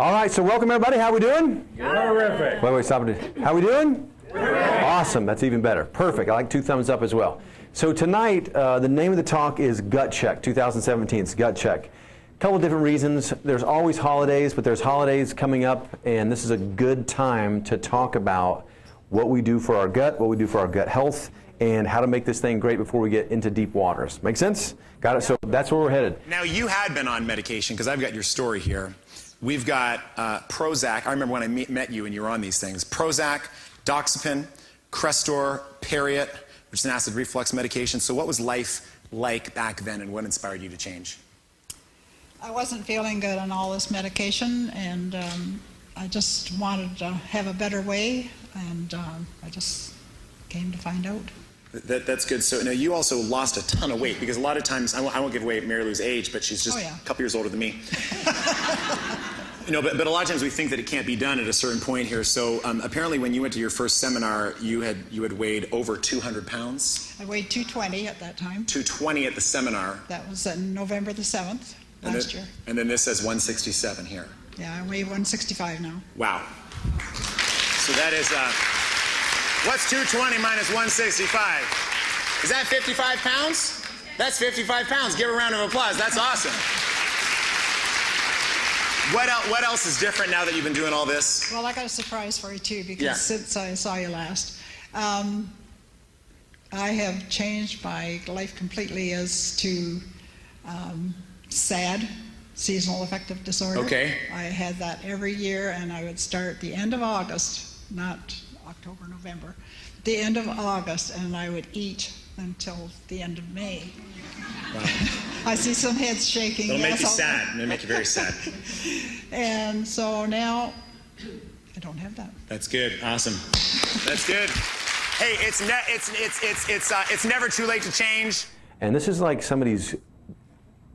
All right, so welcome everybody. How we doing? Terrific. Wait, stop it. How we doing? Awesome. That's even better. Perfect. I like 2 thumbs up as well. So tonight, the name of the talk is Gut Check 2017. It's Gut Check. A couple of different reasons. There's always holidays, but there's holidays coming up, and this is a good time to talk about what we do for our gut, what we do for our gut health, and how to make this thing great before we get into deep waters. Make sense? Got it? So that's where we're headed. Now, you had been on medication, because I've got your story here. We've got Prozac. I remember when I met you and you were on these things. Prozac, Doxepin, Crestor, Periot, which is an acid reflux medication. So what was life like back then, and what inspired you to change? I wasn't feeling good on all this medication, and I just wanted to have a better way, and I just came to find out. That's good. So now you also lost a ton of weight, because a lot of times, I won't give away Mary Lou's age, but she's just a couple years older than me. You know, but a lot of times we think that it can't be done at a certain point here. So apparently when you went to your first seminar, you had weighed over 200 pounds. I weighed 220 at that time. 220 at the seminar. That was on November the 7th last year. And then this says 167 here. Yeah, I weigh 165 now. Wow. So that is, what's 220 minus 165? Is that 55 pounds? That's 55 pounds. Give a round of applause. That's awesome. What else is different now that you've been doing all this? Well, I got a surprise for you too, because since I saw you last, I have changed my life completely as to SAD, seasonal affective disorder. Okay. I had that every year, and I would start the end of August, not October, November, the end of August, and I would eat until the end of May. Wow. I see some heads shaking. It'll make you sad. It'll make you very sad. And so now I don't have that. That's good. Awesome. That's good. Hey, it's never too late to change. And this is like somebody's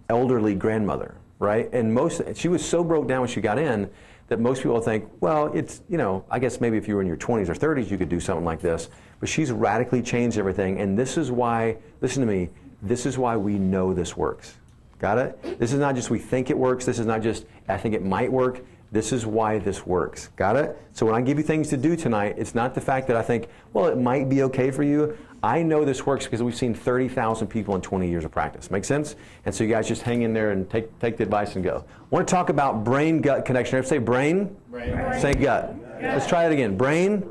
elderly grandmother, right? And she was so broke down when she got in that most people think, well, it's, you know, I guess maybe if you were in your 20s or 30s, you could do something like this. But she's radically changed everything. And this is why, listen to me, this is why we know this works. Got it? This is not just we think it works. This is not just I think it might work. This is why this works. Got it? So when I give you things to do tonight, it's not the fact that I think, well, it might be okay for you. I know this works because we've seen 30,000 people in 20 years of practice. Make sense? And so you guys just hang in there and take the advice and go. I want to talk about brain-gut connection. Everybody say brain? Brain. Say gut. Let's try it again. Brain?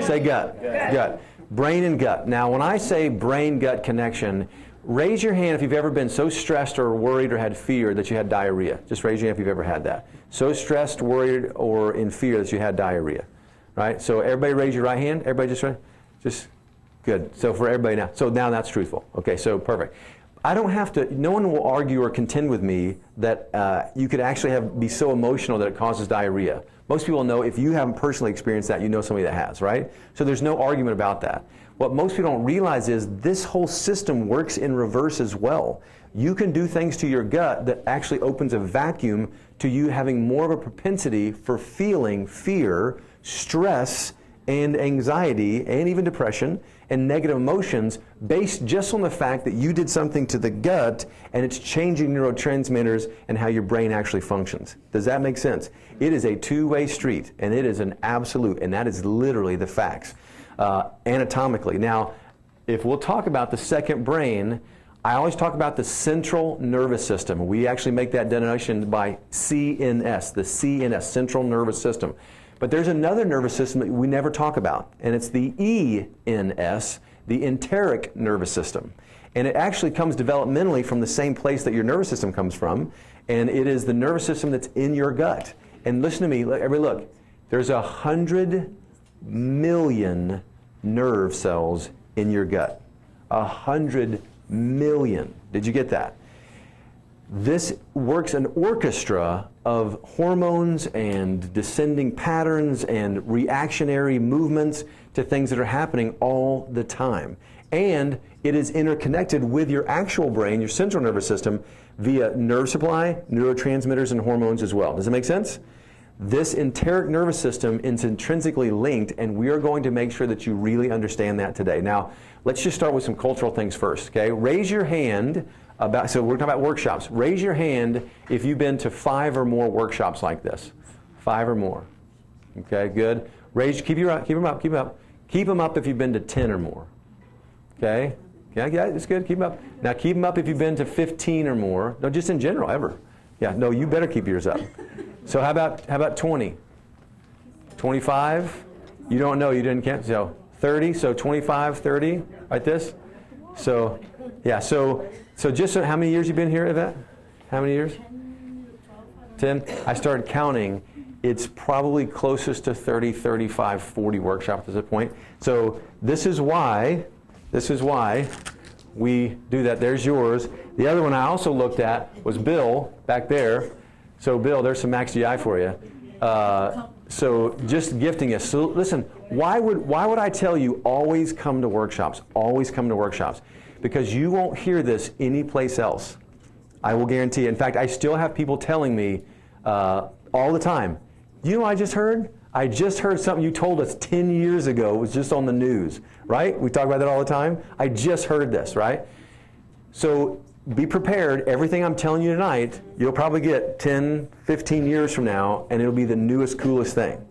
Say gut. Gut. Brain and gut. Now, when I say brain-gut connection, raise your hand if you've ever been so stressed or worried or had fear that you had diarrhea. Just raise your hand if you've ever had that. So stressed, worried, or in fear that you had diarrhea. Right? So everybody raise your right hand. Everybody just good. So for everybody now. So now that's truthful. Okay, so perfect. I don't have to, no one will argue or contend with me that you could actually be so emotional that it causes diarrhea. Most people know if you haven't personally experienced that, you know somebody that has, right? So there's no argument about that. What most people don't realize is this whole system works in reverse as well. You can do things to your gut that actually opens a vacuum to you having more of a propensity for feeling fear, stress, and anxiety, and even depression, and negative emotions based just on the fact that you did something to the gut and it's changing neurotransmitters and how your brain actually functions. Does that make sense? It is a two-way street, and it is an absolute, and that is literally the facts. Anatomically. Now, if we'll talk about the second brain, I always talk about the central nervous system. We actually make that denotation by CNS, the CNS, central nervous system. But there's another nervous system that we never talk about, and it's the ENS, the enteric nervous system. And it actually comes developmentally from the same place that your nervous system comes from, and it is the nervous system that's in your gut. And listen to me, look, there's 100 million nerve cells in your gut. 100 million. Did you get that? This works an orchestra of hormones and descending patterns and reactionary movements to things that are happening all the time. And it is interconnected with your actual brain, your central nervous system, via nerve supply, neurotransmitters, and hormones as well. Does it make sense? This enteric nervous system is intrinsically linked, and we are going to make sure that you really understand that today. Now, let's just start with some cultural things first, okay? Raise your hand so we're talking about workshops. Raise your hand if you've been to 5 or more workshops like this. 5 or more. Okay, good. Keep them up. Keep them up if you've been to 10 or more. Okay? Yeah, that's good. Keep them up. Now keep them up if you've been to 15 or more. No, just in general, ever. Yeah, no, you better keep yours up. So how about 20? 25? You don't know, you didn't count. So 30, so 25, 30, like this. So, yeah, so just how many years you been here, Yvette? How many years? 10. I started counting. It's probably closest to 30, 35, 40 workshops at this point. So this is why we do that. There's yours. The other one I also looked at was Bill back there. So Bill, there's some Max GI for you. So just gifting us. So listen, why would I tell you always come to workshops? Always come to workshops. Because you won't hear this anyplace else. I will guarantee. In fact, I still have people telling me all the time, you know what I just heard? I just heard something you told us 10 years ago. It was just on the news, right? We talk about that all the time. I just heard this, right? So be prepared. Everything I'm telling you tonight, you'll probably get 10, 15 years from now, and it'll be the newest, coolest thing.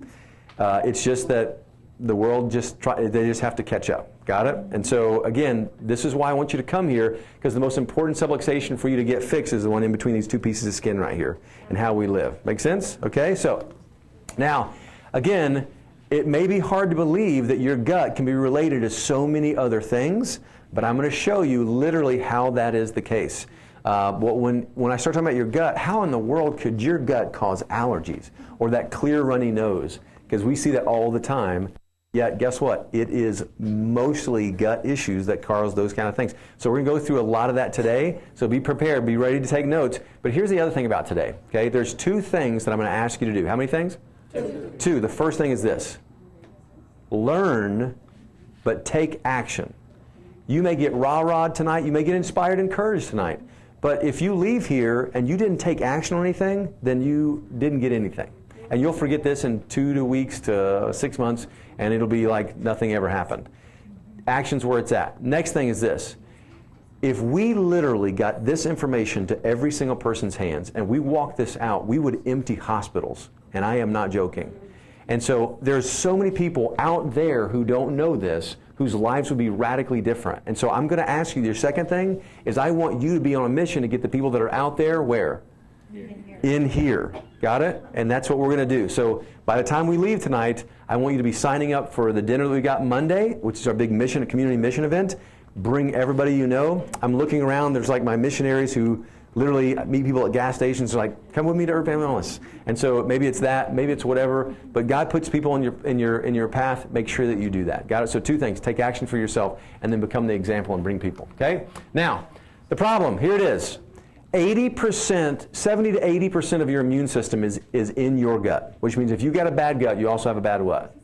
It's just that the world they just have to catch up. Got it? And so, again, this is why I want you to come here, because the most important subluxation for you to get fixed is the one in between these two pieces of skin right here, and how we live. Make sense? Okay? So, now, again, it may be hard to believe that your gut can be related to so many other things, but I'm going to show you literally how that is the case. When I start talking about your gut, how in the world could your gut cause allergies or that clear runny nose? Because we see that all the time. Yet, guess what? It is mostly gut issues that cause those kind of things. So we're going to go through a lot of that today. So be prepared. Be ready to take notes. But here's the other thing about today. Okay, there's 2 things that I'm going to ask you to do. How many things? 2. The first thing is this. Learn, but take action. You may get rah-rahed tonight. You may get inspired and encouraged tonight. But if you leave here and you didn't take action on anything, then you didn't get anything. And you'll forget this in 2 weeks to 6 months, and it'll be like nothing ever happened. Action's where it's at. Next thing is this. If we literally got this information to every single person's hands, and we walked this out, we would empty hospitals. And I am not joking. And so there's so many people out there who don't know this, whose lives would be radically different. And so I'm going to ask you, your second thing is I want you to be on a mission to get the people that are out there where? In here. Got it? And that's what we're going to do. So by the time we leave tonight, I want you to be signing up for the dinner that we got Monday, which is our big mission, a community mission event. Bring everybody you know. I'm looking around. There's like my missionaries who literally meet people at gas stations. They're like, come with me to Urban Family Wellness. And so maybe it's that, maybe it's whatever. But God puts people in your path. Make sure that you do that. Got it? So 2 things: take action for yourself, and then become the example and bring people. Okay? Now, the problem. Here it is. 80%, 70 to 80% of your immune system is in your gut, which means if you got a bad gut, you also have a bad what?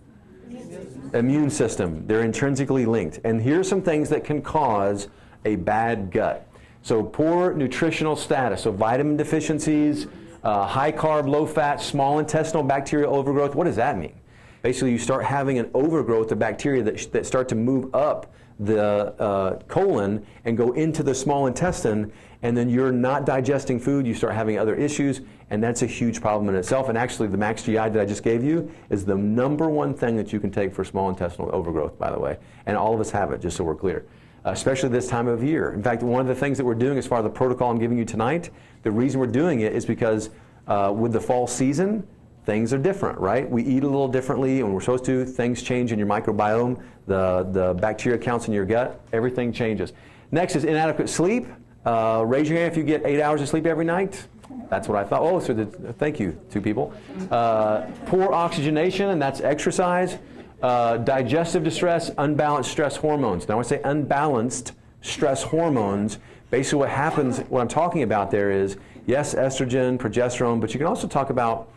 Immune system. They're intrinsically linked. And here's some things that can cause a bad gut. So poor nutritional status, so vitamin deficiencies, high carb, low fat, small intestinal bacterial overgrowth. What does that mean? Basically, you start having an overgrowth of bacteria that start to move up the colon and go into the small intestine, and then you're not digesting food, you start having other issues, and that's a huge problem in itself. And actually, the Max GI that I just gave you is the #1 thing that you can take for small intestinal overgrowth, by the way. And all of us have it, just so we're clear. Especially this time of year. In fact, one of the things that we're doing as far as the protocol I'm giving you tonight, the reason we're doing it is because with the fall season, things are different, right? We eat a little differently, and we're supposed to. Things change in your microbiome, the bacteria counts in your gut, everything changes. Next is inadequate sleep. Raise your hand if you get 8 hours of sleep every night. That's what I thought. Oh, so thank you, 2 people. Poor oxygenation, and that's exercise. Digestive distress, unbalanced stress hormones. Now, when I say unbalanced stress hormones, basically what happens, what I'm talking about there is, yes, estrogen, progesterone, but you can also talk about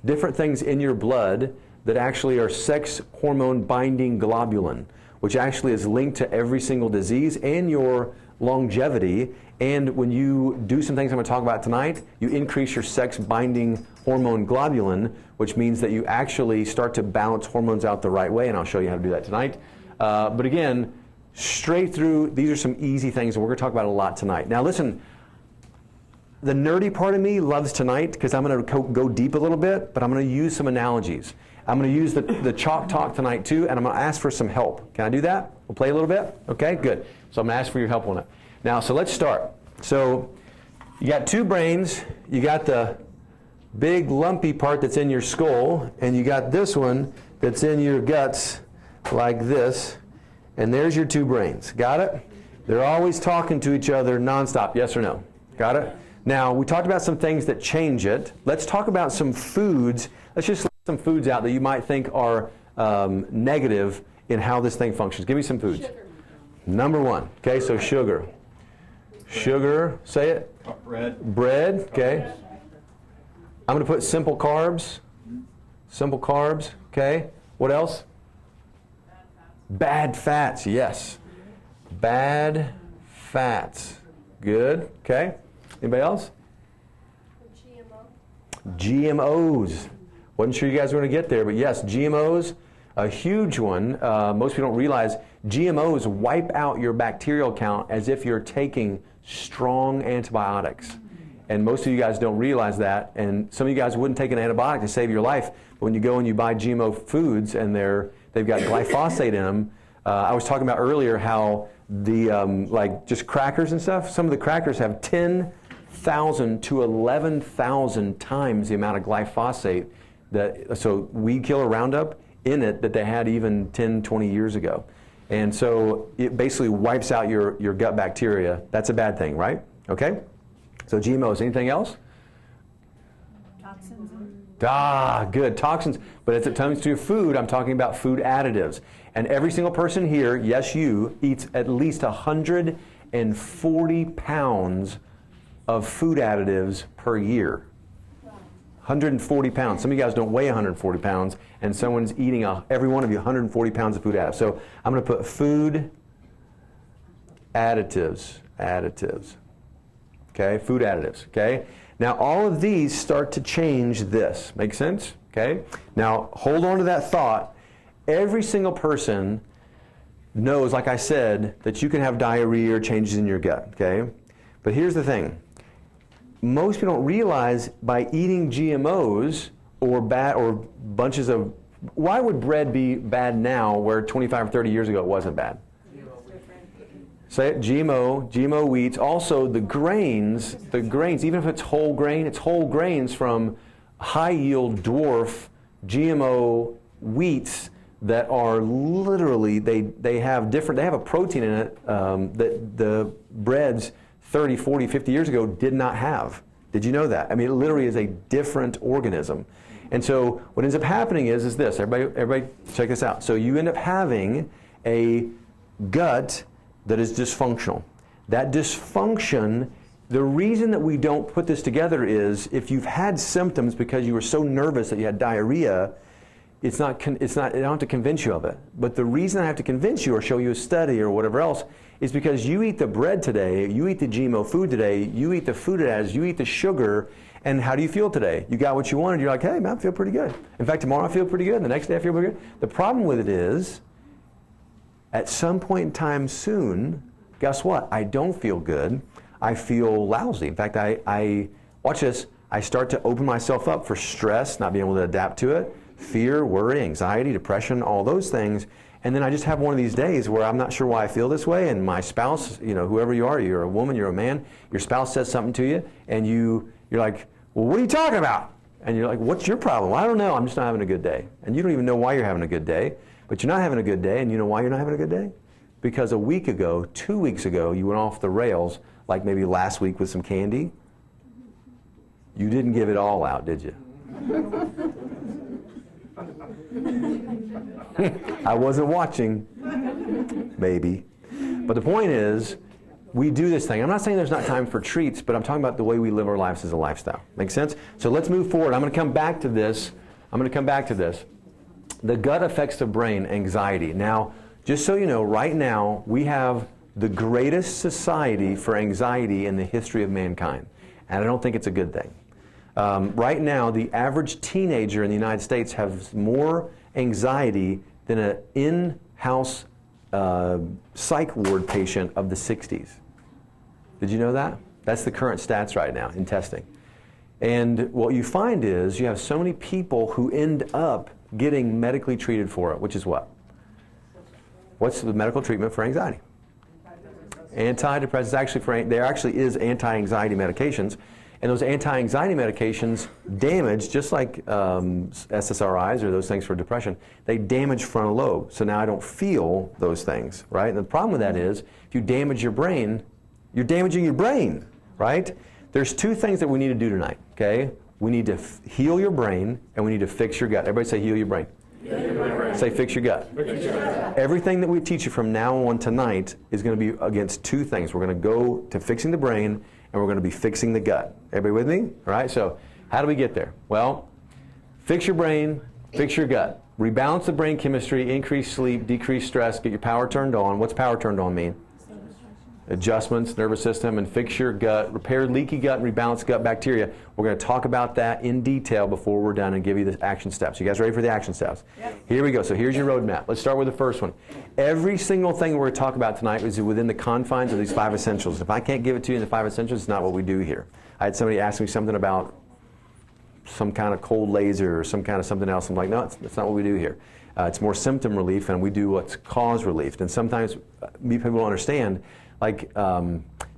different things in your blood that actually are sex hormone binding globulin, which actually is linked to every single disease and your longevity. And when you do some things I'm going to talk about tonight, you increase your sex binding hormone globulin, which means that you actually start to balance hormones out the right way, and I'll show you how to do that tonight. But again, straight through, these are some easy things, and we're going to talk about a lot tonight. Now listen, the nerdy part of me loves tonight because I'm going to go deep a little bit, but I'm going to use some analogies. I'm going to use the chalk talk tonight too, and I'm going to ask for some help. Can I do that? We'll play a little bit? Okay, good. So I'm going to ask for your help on it. Now, so let's start. So you got two brains. You got the big lumpy part that's in your skull, and you got this one that's in your guts like this, and there's your two brains. Got it? They're always talking to each other nonstop. Yes or no? Got it? Now, we talked about some things that change it. Let's talk about some foods. Let's just list some foods out that you might think are negative in how this thing functions. Give me some foods. Sugar. Number one. Okay, so sugar. Sugar, say it. Bread. Bread, okay. I'm going to put simple carbs. Simple carbs, okay. What else? Bad fats, yes. Bad fats. Good, okay. Anybody else? GMOs. Wasn't sure you guys were going to get there, but yes, GMOs, a huge one. Most people don't realize GMOs wipe out your bacterial count as if you're taking strong antibiotics. And most of you guys don't realize that, and some of you guys wouldn't take an antibiotic to save your life, but when you go and you buy GMO foods and they've got glyphosate in them, I was talking about earlier how the, like just crackers and stuff, some of the crackers have 10,000 to 11,000 times the amount of glyphosate, so weed killer Roundup, in it that they had even 10, 20 years ago. And so it basically wipes out your gut bacteria. That's a bad thing, right? Okay? So GMOs, anything else? Toxins. Good, toxins. But as it comes to food, I'm talking about food additives. And every single person here, yes you, eats at least 140 pounds of food additives per year. 140 pounds. Some of you guys don't weigh 140 pounds, and someone's eating, every one of you, 140 pounds of food additives. So I'm going to put food additives. Okay, food additives, okay? Now all of these start to change this. Make sense? Okay? Now hold on to that thought. Every single person knows, like I said, that you can have diarrhea or changes in your gut, okay? But here's the thing. Most people don't realize by eating GMOs or bunches of, why would bread be bad now where 25 or 30 years ago it wasn't bad? Say it, GMO wheats. Also the grains, even if it's whole grains from high yield dwarf GMO wheats that are literally, they have a protein in it that the breads 30, 40, 50 years ago did not have. Did you know that? I mean, it literally is a different organism. And so what ends up happening is this. Everybody check this out. So you end up having a gut that is dysfunctional. That dysfunction, the reason that we don't put this together is if you've had symptoms because you were so nervous that you had diarrhea, I don't have to convince you of it. But the reason I have to convince you or show you a study or whatever else is because you eat the bread today, you eat the GMO food today, you eat the food it has, you eat the sugar, and how do you feel today? You got what you wanted, you're like, hey man, I feel pretty good. In fact, tomorrow I feel pretty good, and the next day I feel pretty good. The problem with it is, at some point in time soon, guess what? I don't feel good. I feel lousy. In fact, I watch this, I start to open myself up for stress, not being able to adapt to it, fear, worry, anxiety, depression, all those things. And then I just have one of these days where I'm not sure why I feel this way, and my spouse, whoever you are, you're a woman, you're a man, your spouse says something to you, and you're like, well, what are you talking about? And you're like, what's your problem? Well, I don't know, I'm just not having a good day. And you don't even know why you're having a good day, but you're not having a good day, and you know why you're not having a good day? Because a week ago, 2 weeks ago, you went off the rails, like maybe last week with some candy. You didn't give it all out, did you? I wasn't watching, maybe. But the point is, we do this thing. I'm not saying there's not time for treats, but I'm talking about the way we live our lives as a lifestyle. Make sense? So let's move forward. I'm going to come back to this. The gut affects the brain, anxiety. Now, just so you know, right now, we have the greatest society for anxiety in the history of mankind. And I don't think it's a good thing. Right now, the average teenager in the United States has more anxiety than an in-house psych ward patient of the 60s. Did you know that? That's the current stats right now in testing. And what you find is you have so many people who end up getting medically treated for it, which is what? What's the medical treatment for anxiety? Antidepressants. Actually, there actually is anti-anxiety medications, and those anti-anxiety medications damage, just like SSRIs or those things for depression, they damage frontal lobe. So now I don't feel those things, right? And the problem with that is, if you damage your brain, you're damaging your brain, right? There's two things that we need to do tonight, okay? We need to heal your brain, and we need to fix your gut. Everybody say heal your brain. Heal your brain. Say fix your gut. Fix your gut. Everything that we teach you from now on tonight is going to be against two things. We're going to go to fixing the brain, and we're going to be fixing the gut. Everybody with me? All right, so how do we get there? Well, fix your brain, fix your gut. Rebalance the brain chemistry, increase sleep, decrease stress, get your power turned on. What's power turned on mean? Adjustments, nervous system, and fix your gut, repair leaky gut, and rebalance gut bacteria. We're going to talk about that in detail before we're done and give you the action steps. You guys ready for the action steps? Yep. Here we go. So here's your roadmap. Let's start with the first one. Every single thing we're going to talk about tonight is within the confines of these 5 essentials. If I can't give it to you in the 5 essentials, it's not what we do here. I had somebody ask me something about some kind of cold laser or some kind of something else. I'm like, no, that's not what we do here. It's more symptom relief, and we do what's cause relief. And sometimes people don't understand, like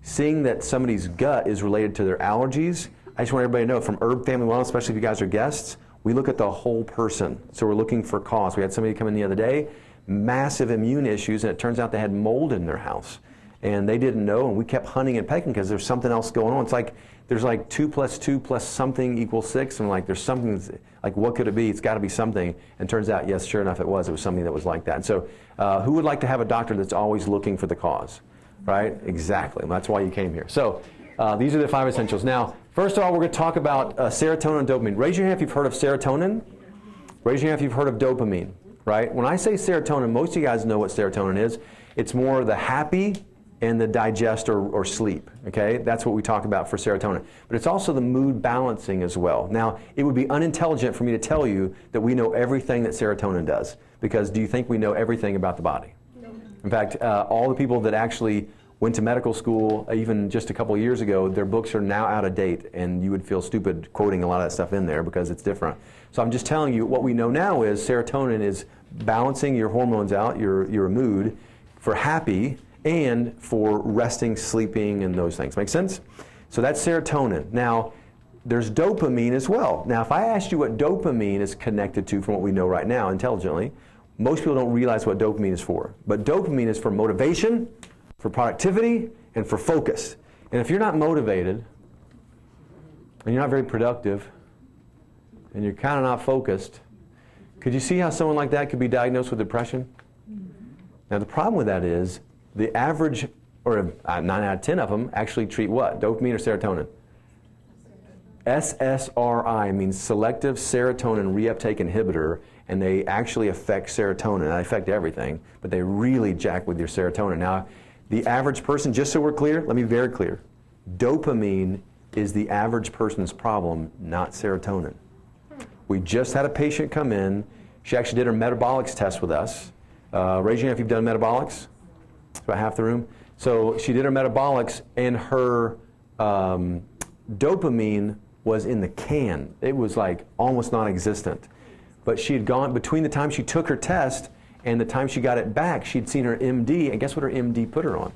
seeing that somebody's gut is related to their allergies. I just want everybody to know, from Herb Family Wellness, especially if you guys are guests, we look at the whole person. So we're looking for cause. We had somebody come in the other day, massive immune issues, and it turns out they had mold in their house. And they didn't know, and we kept hunting and pecking because there's something else going on. It's like there's like 2 + 2 + something = 6, and like there's something, like what could it be? It's got to be something. And turns out, yes, sure enough, it was something that was like that. And so who would like to have a doctor that's always looking for the cause? Right? Exactly. That's why you came here. So these are the 5 essentials. Now, first of all, we're going to talk about serotonin and dopamine. Raise your hand if you've heard of serotonin. Raise your hand if you've heard of dopamine. Right? When I say serotonin, most of you guys know what serotonin is. It's more the happy and the digest or sleep. Okay? That's what we talk about for serotonin. But it's also the mood balancing as well. Now, it would be unintelligent for me to tell you that we know everything that serotonin does. Because do you think we know everything about the body? In fact, all the people that actually went to medical school, even just a couple of years ago, their books are now out of date, and you would feel stupid quoting a lot of that stuff in there because it's different. So I'm just telling you, what we know now is serotonin is balancing your hormones out, your mood, for happy and for resting, sleeping, and those things. Make sense? So that's serotonin. Now, there's dopamine as well. Now, if I asked you what dopamine is connected to from what we know right now intelligently, most people don't realize what dopamine is for. But dopamine is for motivation, for productivity, and for focus. And if you're not motivated, and you're not very productive, and you're kind of not focused, could you see how someone like that could be diagnosed with depression? Now the problem with that is, the average, or 9 out of 10 of them, actually treat what? Dopamine or serotonin? SSRI means selective serotonin reuptake inhibitor, and they actually affect serotonin. They affect everything, but they really jack with your serotonin. Now, the average person, just so we're clear, let me be very clear, dopamine is the average person's problem, not serotonin. We just had a patient come in. She actually did her metabolics test with us. Raise your hand if you've done metabolics. It's about half the room. So she did her metabolics, and her dopamine was in the can. It was like almost non-existent. But she had gone, between the time she took her test and the time she got it back, she'd seen her MD, and guess what her MD put her on?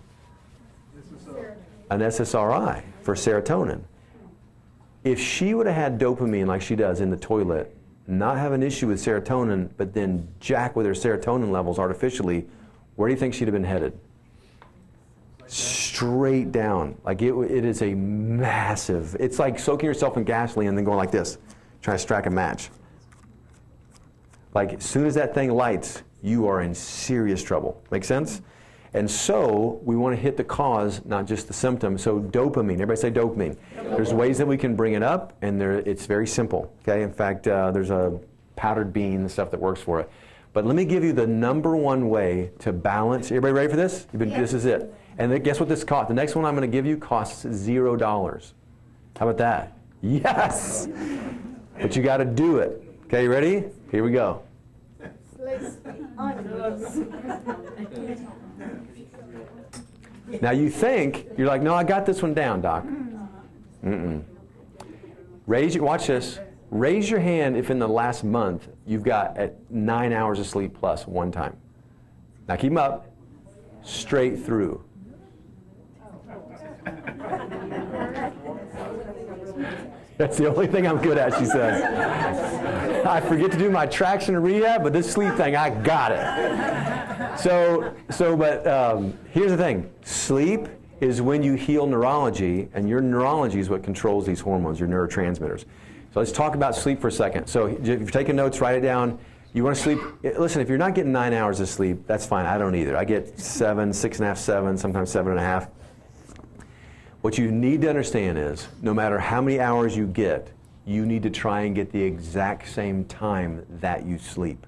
An SSRI for serotonin. If she would have had dopamine like she does in the toilet, not have an issue with serotonin, but then jack with her serotonin levels artificially, where do you think she'd have been headed? Straight down. Like it is a massive, it's like soaking yourself in gasoline and then going like this, trying to strike a match. Like as soon as that thing lights, you are in serious trouble. Make sense? And so we want to hit the cause, not just the symptom. So dopamine, everybody say dopamine. There's ways that we can bring it up, and it's very simple. Okay. In fact, there's a powdered bean and stuff that works for it. But let me give you the #1 way to balance. Everybody ready for this? This is it. And then guess what this costs? The next one I'm going to give you costs $0. How about that? Yes! But you got to do it. Okay, you ready? Here we go. Now you think, you're like, no, I got this one down, Doc. Mm-mm. Watch this. Raise your hand if in the last month you've got at 9 hours of sleep plus one time. Now keep them up. Straight through. That's the only thing I'm good at, she says. I forget to do my traction and rehab, but this sleep thing, I got it. But here's the thing. Sleep is when you heal neurology, and your neurology is what controls these hormones, your neurotransmitters. So let's talk about sleep for a second. So if you're taking notes, write it down. You want to sleep, listen, if you're not getting 9 hours of sleep, that's fine. I don't either. I get 7, 6.5, 7, sometimes 7.5. What you need to understand is, no matter how many hours you get, you need to try and get the exact same time that you sleep.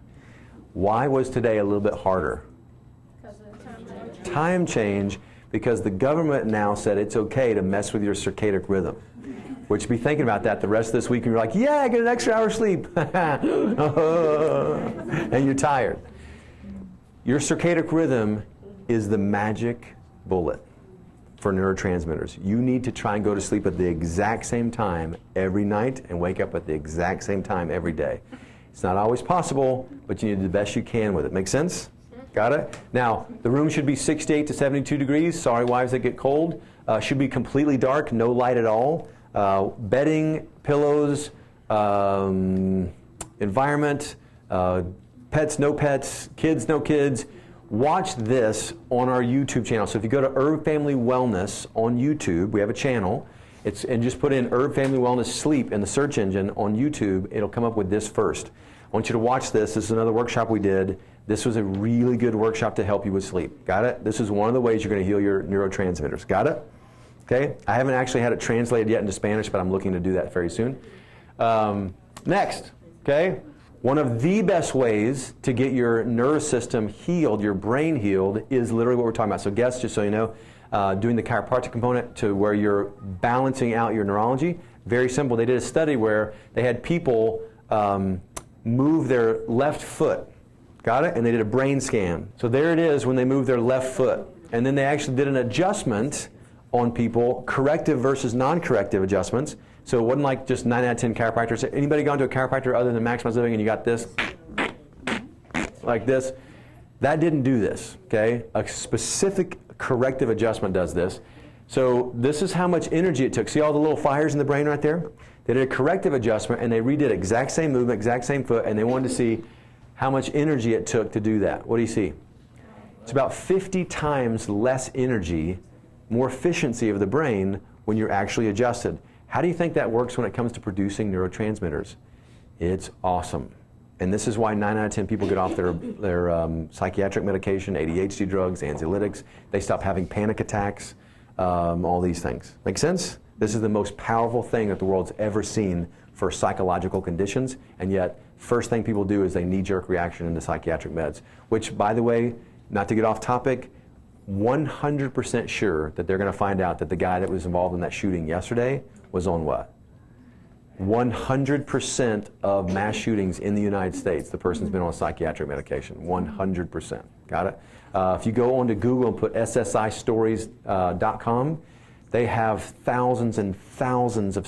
Why was today a little bit harder? Because of the time change, because the government now said it's okay to mess with your circadian rhythm. Which be thinking about that the rest of this week, and you're like, yeah, I get an extra hour sleep. And you're tired. Your circadian rhythm is the magic bullet for neurotransmitters. You need to try and go to sleep at the exact same time every night and wake up at the exact same time every day. It's not always possible, but you need to do the best you can with it. Make sense? Got it? Now, the room should be 68 to 72 degrees. Sorry, wives that get cold. Should be completely dark, no light at all. Bedding, pillows, environment, pets, no pets, kids, no kids. Watch this on our YouTube channel. So if you go to Herb Family Wellness on YouTube, we have a channel. And just put in Herb Family Wellness Sleep in the search engine on YouTube. It'll come up with this first. I want you to watch this. This is another workshop we did. This was a really good workshop to help you with sleep. Got it? This is one of the ways you're going to heal your neurotransmitters. Got it? Okay? I haven't actually had it translated yet into Spanish, but I'm looking to do that very soon. Next, okay? One of the best ways to get your nervous system healed, your brain healed, is literally what we're talking about. So guests, just so you know, doing the chiropractic component to where you're balancing out your neurology, very simple. They did a study where they had people move their left foot. Got it? And they did a brain scan. So there it is when they moved their left foot. And then they actually did an adjustment on people, corrective versus non-corrective adjustments. So it wasn't like just 9 out of 10 chiropractors. Anybody gone to a chiropractor other than Maximize Living and you got this? Like this? That didn't do this, okay? A specific corrective adjustment does this. So this is how much energy it took. See all the little fires in the brain right there? They did a corrective adjustment and they redid exact same movement, exact same foot, and they wanted to see how much energy it took to do that. What do you see? It's about 50 times less energy, more efficiency of the brain when you're actually adjusted. How do you think that works when it comes to producing neurotransmitters? It's awesome. And this is why 9 out of 10 people get off their psychiatric medication, ADHD drugs, anxiolytics. They stop having panic attacks, all these things. Make sense? This is the most powerful thing that the world's ever seen for psychological conditions, and yet first thing people do is they knee-jerk reaction into psychiatric meds, which, by the way, not to get off topic, 100% sure that they're going to find out that the guy that was involved in that shooting yesterday was on what? 100% of mass shootings in the United States, the person's been on psychiatric medication. 100%. Got it? If you go onto Google and put ssistories.com, they have thousands and thousands of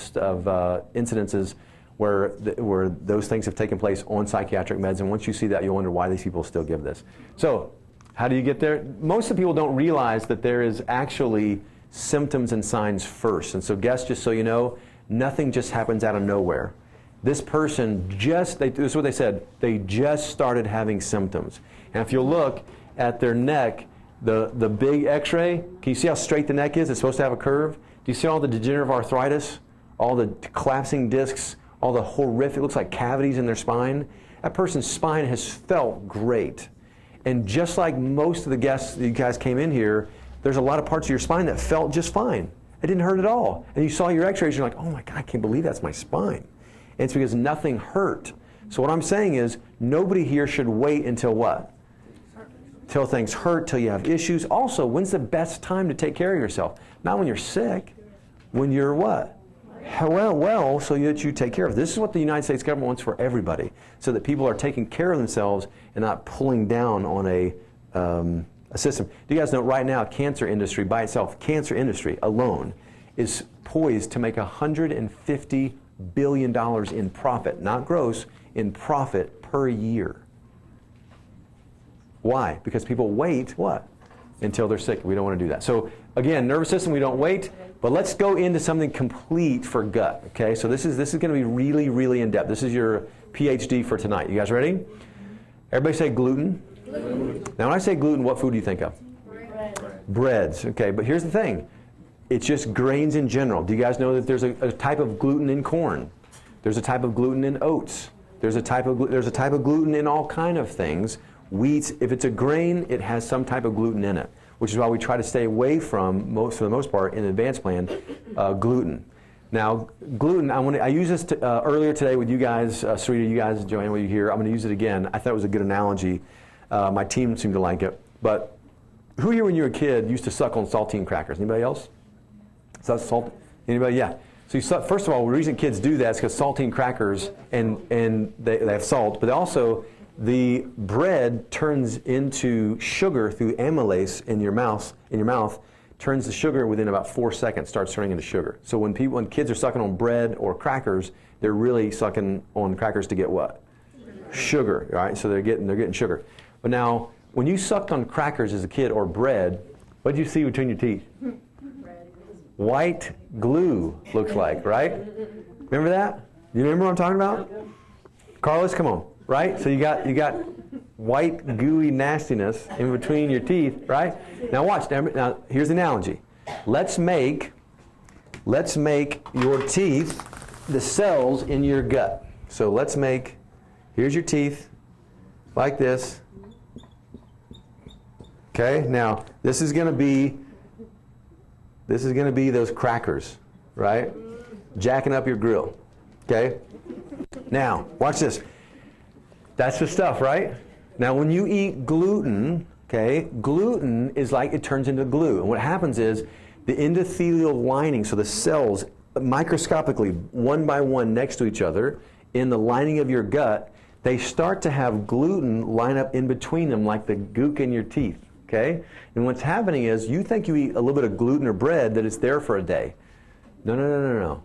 incidences where those things have taken place on psychiatric meds. And once you see that, you'll wonder why these people still give this. So, how do you get there? Most of the people don't realize that there is actually symptoms and signs first. And so guests, just so you know, nothing just happens out of nowhere. This person this is what they said, they just started having symptoms. And if you look at their neck, the big x-ray, can you see how straight the neck is? It's supposed to have a curve. Do you see all the degenerative arthritis, all the collapsing discs, all the horrific, it looks like cavities in their spine? That person's spine has felt great. And just like most of the guests that you guys came in here, there's a lot of parts of your spine that felt just fine. It didn't hurt at all. And you saw your x-rays, you're like, oh my God, I can't believe that's my spine. And it's because nothing hurt. So what I'm saying is, nobody here should wait until what? Till things hurt, till you have issues. Also, when's the best time to take care of yourself? Not when you're sick, when you're what? Well, so that you take care of it. This is what the United States government wants for everybody, so that people are taking care of themselves and not pulling down on a a system. Do you guys know right now, cancer industry by itself, cancer industry alone, is poised to make $150 billion in profit, not gross, in profit per year. Why? Because people wait, what? Until they're sick. We don't want to do that. So again, nervous system, we don't wait, but let's go into something complete for gut, okay? So this is going to be really, really in-depth. This is your PhD for tonight. You guys ready? Everybody say gluten. Gluten. Now when I say gluten, what food do you think of? Breads, okay, but here's the thing. It's just grains in general. Do you guys know that there's a type of gluten in corn? There's a type of gluten in oats. There's a type of gluten in all kind of things. Wheats, if it's a grain, it has some type of gluten in it, which is why we try to stay away from, for the most part, in the advanced plan, gluten. Now, gluten, I used this earlier today with you guys, Sarita, you guys, Joanne, what you hear. I'm going to use it again. I thought it was a good analogy. My team seemed to like it. But who here, when you were a kid, used to suck on saltine crackers? Anybody else? Salt? Anybody? Yeah. So first of all, the reason kids do that is because saltine crackers, and they have salt, but also the bread turns into sugar through amylase in your mouth, turns the sugar within about 4 seconds, starts turning into sugar. So when kids are sucking on bread or crackers, they're really sucking on crackers to get what? Sugar, right? So they're getting sugar. But now, when you sucked on crackers as a kid or bread, what did you see between your teeth? White glue, looks like, right? Remember that? You remember what I'm talking about? Carlos, come on, right? So you got white gooey nastiness in between your teeth, right? Now watch. Now here's the analogy. Let's make your teeth the cells in your gut. So here's your teeth, like this. Okay. Now this is going to be those crackers, right? Jacking up your grill. Okay. Now watch this. That's the stuff, right? Now when you eat gluten, okay, gluten is like it turns into glue. And what happens is the endothelial lining, so the cells microscopically, one by one next to each other, in the lining of your gut, they start to have gluten line up in between them like the gook in your teeth, okay? And what's happening is you think you eat a little bit of gluten or bread that it's there for a day. No.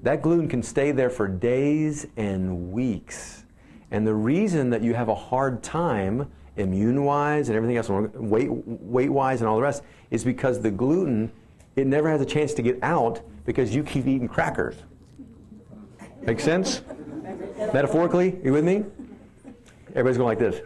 That gluten can stay there for days and weeks. And the reason that you have a hard time immune-wise and everything else, weight-wise and all the rest, is because the gluten, it never has a chance to get out because you keep eating crackers. Make sense? Metaphorically, you with me? Everybody's going like this.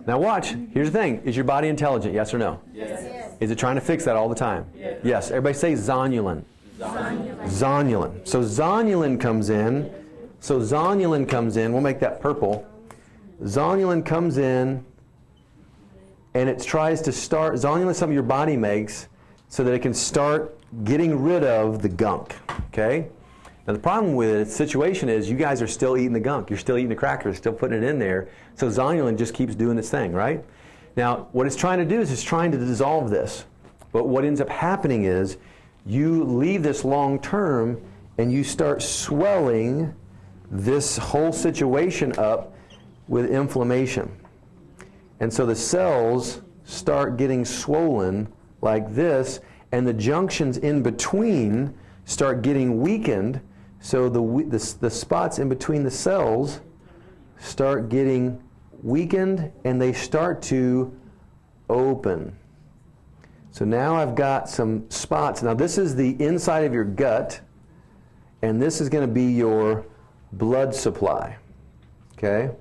Now watch. Here's the thing. Is your body intelligent, yes or no? Yes. Is it trying to fix that all the time? Yes. Everybody say zonulin. Zonulin. So zonulin comes in. We'll make that purple. Zonulin comes in, and it tries to start, zonulin is something your body makes so that it can start getting rid of the gunk, okay? Now the problem with the situation is you guys are still eating the gunk. You're still eating the crackers, still putting it in there. So zonulin just keeps doing its thing, right? Now what it's trying to do is it's trying to dissolve this. But what ends up happening is you leave this long term and you start swelling this whole situation up with inflammation. And so the cells start getting swollen like this, and the junctions in between start getting weakened, so the spots in between the cells start getting weakened and they start to open. So now I've got some spots. Now this is the inside of your gut, and this is going to be your blood supply, okay?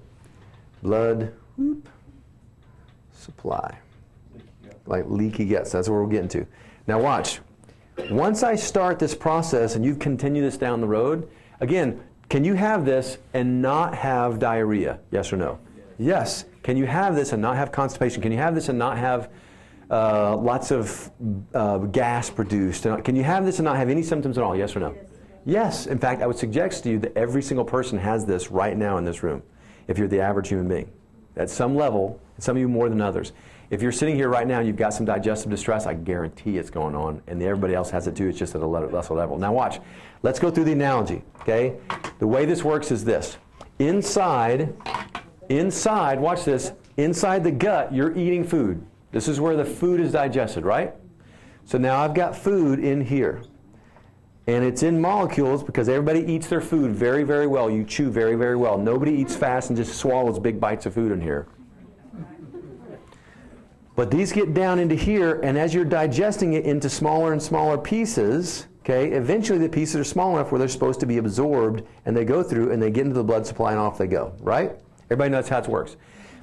Blood supply, like leaky gut. So that's what we're getting to. Now watch. Once I start this process and you continue this down the road, again, can you have this and not have diarrhea? Yes or no? Yes. Can you have this and not have constipation? Can you have this and not have lots of gas produced? Can you have this and not have any symptoms at all? Yes or no? Yes. In fact, I would suggest to you that every single person has this right now in this room, if you're the average human being. At some level, some of you more than others. If you're sitting here right now and you've got some digestive distress, I guarantee it's going on, and everybody else has it too. It's just at a lesser level. Now watch. Let's go through the analogy, okay? The way this works is this. Inside, watch this, inside the gut, you're eating food. This is where the food is digested, right? So now I've got food in here. And it's in molecules because everybody eats their food very, very well. You chew very, very well. Nobody eats fast and just swallows big bites of food in here. But these get down into here, and as you're digesting it into smaller and smaller pieces, okay, eventually the pieces are small enough where they're supposed to be absorbed, and they go through, and they get into the blood supply, and off they go, right? Everybody knows how it works.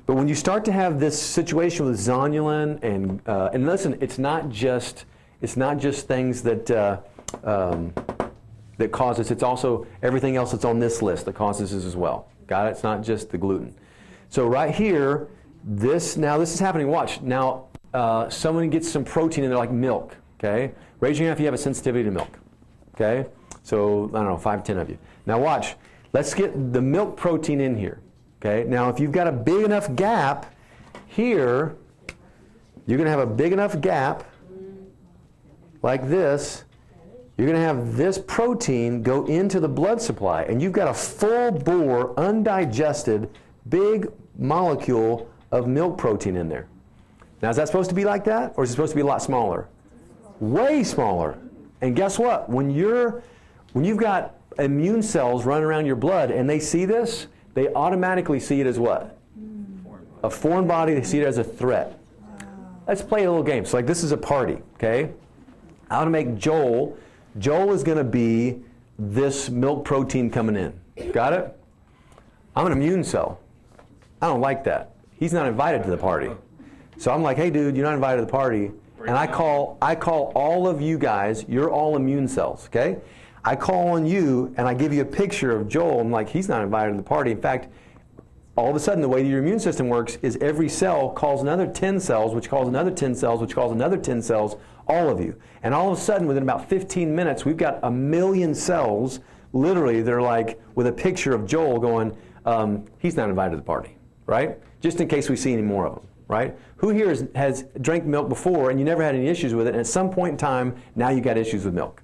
But when you start to have this situation with zonulin, and listen, it's not just things that that cause this. It's also everything else that's on this list that causes this as well. Got it? It's not just the gluten. So right here, this is happening. Watch. Now, someone gets some protein in there like milk, okay? Raise your hand if you have a sensitivity to milk, okay? So, I don't know, 5, 10 of you. Now watch. Let's get the milk protein in here, okay? Now, if you've got a big enough gap here, you're going to have a big enough gap like this. You're going to have this protein go into the blood supply, and you've got a full-bore, undigested, big molecule of milk protein in there. Now, is that supposed to be like that, or is it supposed to be a lot smaller? Way smaller. And guess what? When you've got immune cells running around your blood and they see this, they automatically see it as what? A foreign body. They see it as a threat. Let's play a little game. So like this is a party, okay? I want to make Joel. Joel is going to be this milk protein coming in. Got it? I'm an immune cell. I don't like that. He's not invited to the party. So I'm like, hey, dude, you're not invited to the party. And I call all of you guys, you're all immune cells, okay? I call on you, and I give you a picture of Joel. I'm like, he's not invited to the party. In fact, all of a sudden, the way your immune system works is every cell calls another 10 cells, which calls another 10 cells, which calls another 10 cells, all of you. And all of a sudden, within about 15 minutes, we've got 1 million cells, literally, they're like, with a picture of Joel going, he's not invited to the party, right? Just in case we see any more of them, right? Who here has drank milk before and you never had any issues with it, and at some point in time, now you got issues with milk?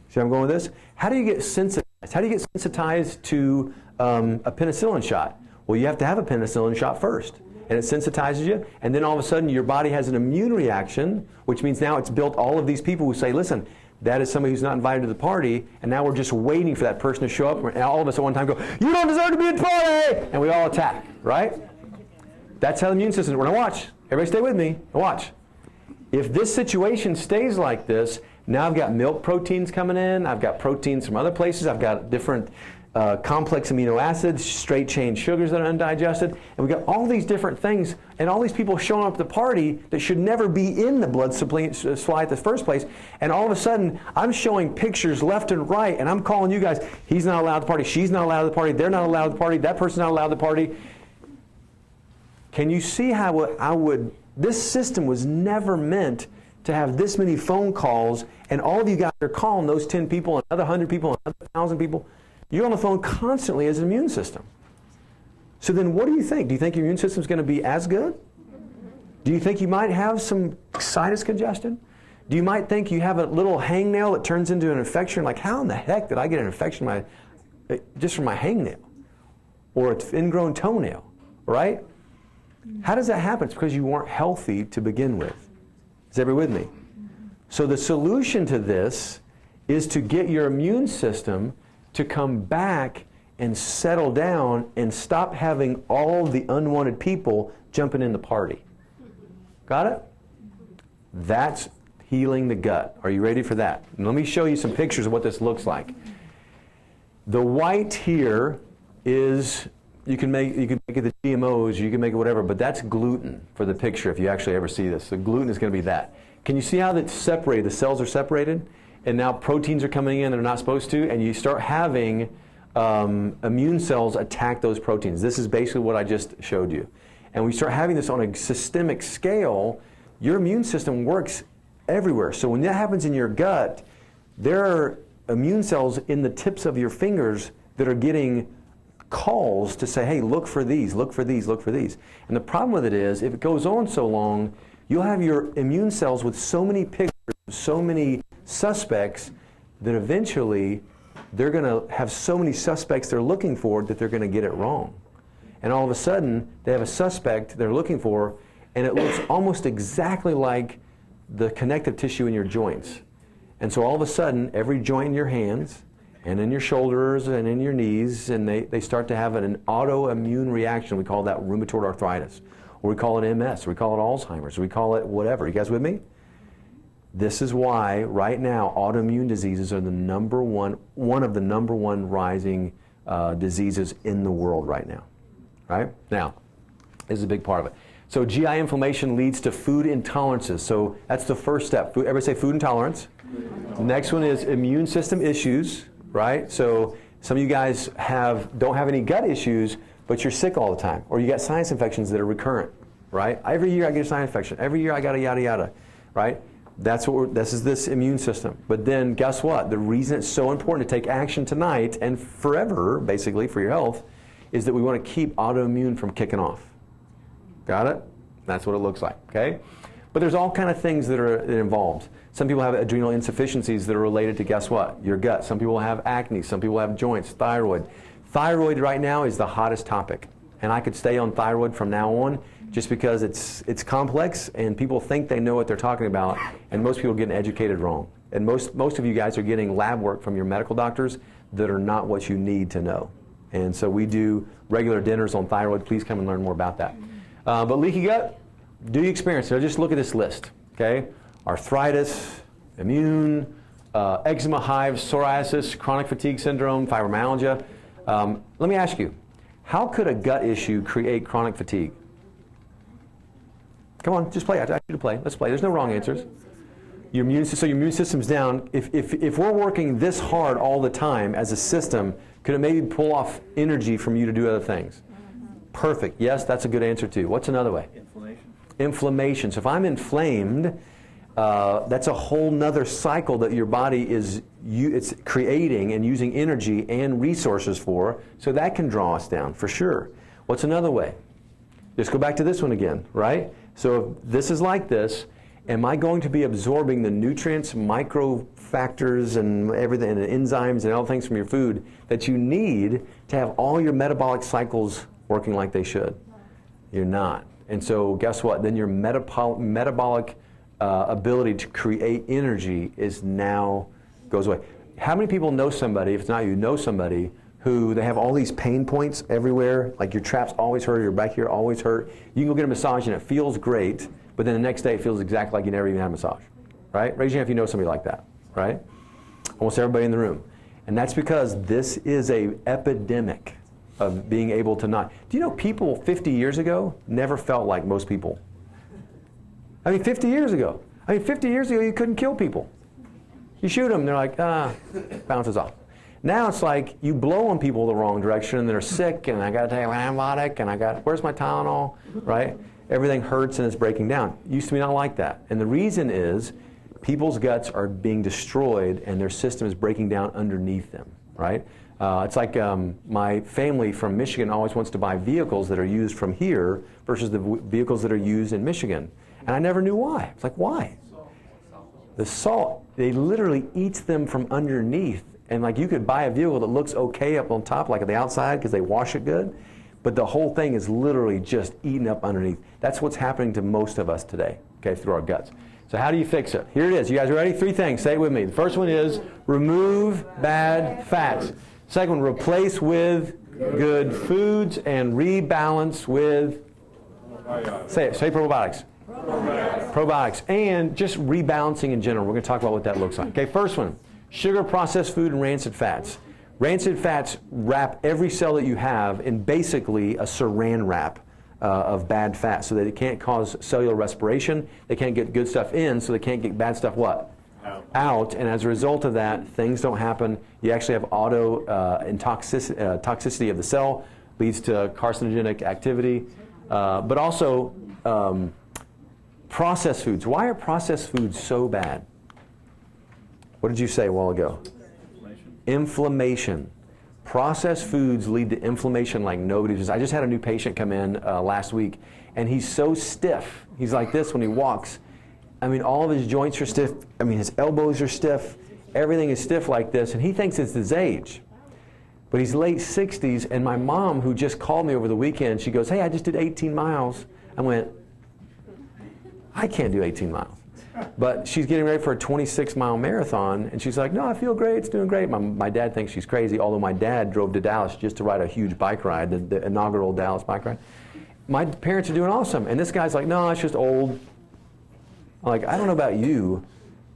See where I'm going with this? How do you get sensitized? How do you get sensitized to a penicillin shot? Well, you have to have a penicillin shot first, and it sensitizes you, and then all of a sudden your body has an immune reaction, which means now it's built all of these people who say, listen, that is somebody who's not invited to the party, and now we're just waiting for that person to show up, and all of us at one time go, you don't deserve to be at the party! And we all attack, right? That's how the immune system, we're going to watch. Everybody stay with me, watch. If this situation stays like this, now I've got milk proteins coming in, I've got proteins from other places, I've got different complex amino acids, straight chain sugars that are undigested, and we've got all these different things, and all these people showing up at the party that should never be in the blood supply at the first place, and all of a sudden I'm showing pictures left and right, and I'm calling you guys, he's not allowed to party, she's not allowed to party, they're not allowed to party, that person's not allowed to party. Can you see how this system was never meant to have this many phone calls, and all of you guys are calling those 10 people, another 100 people, another 1,000 people. You're on the phone constantly as an immune system. So then what do you think? Do you think your immune system is going to be as good? Do you think you might have some sinus congestion? Do you might think you have a little hangnail that turns into an infection? Like, how in the heck did I get an infection just from my hangnail? Or an ingrown toenail, right? How does that happen? It's because you weren't healthy to begin with. Is everybody with me? So the solution to this is to get your immune system to come back and settle down and stop having all the unwanted people jumping in the party. Got it? That's healing the gut. Are you ready for that? And let me show you some pictures of what this looks like. The white here is, you can make it the GMOs, you can make it whatever, but that's gluten for the picture if you actually ever see this. So gluten is going to be that. Can you see how that's separated? The cells are separated, and now proteins are coming in that are not supposed to, and you start having immune cells attack those proteins. This is basically what I just showed you. And we start having this on a systemic scale, your immune system works everywhere. So when that happens in your gut, there are immune cells in the tips of your fingers that are getting calls to say, hey, look for these, look for these, look for these. And the problem with it is, if it goes on so long, you'll have your immune cells with so many pictures, so many suspects, that eventually they're going to have so many suspects they're looking for that they're going to get it wrong. and all of a sudden they have a suspect they're looking for, and it looks almost exactly like the connective tissue in your joints. And so all of a sudden, every joint in your hands and in your shoulders and in your knees, and they start to have an autoimmune reaction. We call that rheumatoid arthritis, or we call it MS, or we call it Alzheimer's, or we call it whatever. You guys with me? This is why right now autoimmune diseases are one of the number one rising diseases in the world right now. Right? Now, this is a big part of it. So GI inflammation leads to food intolerances. So that's the first step. Everybody say food intolerance. Next one is immune system issues, right? So some of you guys don't have any gut issues, but you're sick all the time, or you got sinus infections that are recurrent, right? Every year I get a sinus infection. Every year I got a yada yada, right? This is this immune system. But then guess what? The reason it's so important to take action tonight and forever, basically, for your health, is that we want to keep autoimmune from kicking off. Got it? That's what it looks like, okay? But there's all kind of things that are involved. Some people have adrenal insufficiencies that are related to, guess what? Your gut. Some people have acne. Some people have joints, thyroid. Thyroid right now is the hottest topic. And I could stay on thyroid from now on just because it's complex and people think they know what they're talking about, and most people are getting educated wrong. And most of you guys are getting lab work from your medical doctors that are not what you need to know. And so we do regular dinners on thyroid. Please come and learn more about that. But leaky gut, do you experience it? So just look at this list, okay? Arthritis, immune, eczema, hives, psoriasis, chronic fatigue syndrome, fibromyalgia. Let me ask you, how could a gut issue create chronic fatigue? Come on, just play. I ask you to play. Let's play. There's no wrong answers. Your immune system's down. If we're working this hard all the time as a system, could it maybe pull off energy from you to do other things? Perfect. Yes, that's a good answer too. What's another way? Inflammation. So if I'm inflamed, that's a whole nother cycle that your body it's creating and using energy and resources for, so that can draw us down for sure. What's another way? Just go back to this one again, right? So if this is like this, am I going to be absorbing the nutrients, microfactors, and everything, and the enzymes and all things from your food that you need to have all your metabolic cycles working like they should? You're not. And so guess what? Then your metabolic ability to create energy goes away. How many people know somebody, if it's not you, know somebody who they have all these pain points everywhere, like your traps always hurt, or your back here always hurt. You can go get a massage and it feels great, but then the next day it feels exactly like you never even had a massage, right? Raise your hand if you know somebody like that, right? Almost everybody in the room. And that's because this is an epidemic of being able to not. Do you know people 50 years ago never felt like most people? I mean, 50 years ago. You couldn't kill people. You shoot them, they're like, bounces off. Now it's like you blow on people the wrong direction and they're sick, and I got to take an antibiotic, and where's my Tylenol, right? Everything hurts and it's breaking down. It used to be not like that. And the reason is people's guts are being destroyed and their system is breaking down underneath them, right? It's like my family from Michigan always wants to buy vehicles that are used from here versus the vehicles that are used in Michigan. And I never knew why. It's like, why? The salt, they literally eats them from underneath. And like you could buy a vehicle that looks okay up on top, like at the outside, because they wash it good, but the whole thing is literally just eaten up underneath. That's what's happening to most of us today, okay, through our guts. So how do you fix it? Here it is. You guys ready? 3 things. Say it with me. The first one is remove bad fats. Second one, replace with good foods, and rebalance with, say probiotics. Probiotics. And just rebalancing in general. We're going to talk about what that looks like. Okay, first one, sugar, processed food, and rancid fats. Rancid fats wrap every cell that you have in basically a saran wrap of bad fat, so that it can't cause cellular respiration. They can't get good stuff in, so they can't get bad stuff what? Out. And as a result of that, things don't happen. You actually have toxicity of the cell, leads to carcinogenic activity. But also processed foods. Why are processed foods so bad? What did you say a while ago? Inflammation. Processed foods lead to inflammation like nobody's. I just had a new patient come in last week, and he's so stiff. He's like this when he walks. I mean, all of his joints are stiff. I mean, his elbows are stiff. Everything is stiff like this, and he thinks it's his age. But he's late 60s, and my mom, who just called me over the weekend, she goes, hey, I just did 18 miles. I went, I can't do 18 miles. But she's getting ready for a 26-mile marathon, and she's like, no, I feel great, it's doing great. My dad thinks she's crazy, although my dad drove to Dallas just to ride a huge bike ride, the inaugural Dallas bike ride. My parents are doing awesome, and this guy's like, no, it's just old. I'm like, I don't know about you,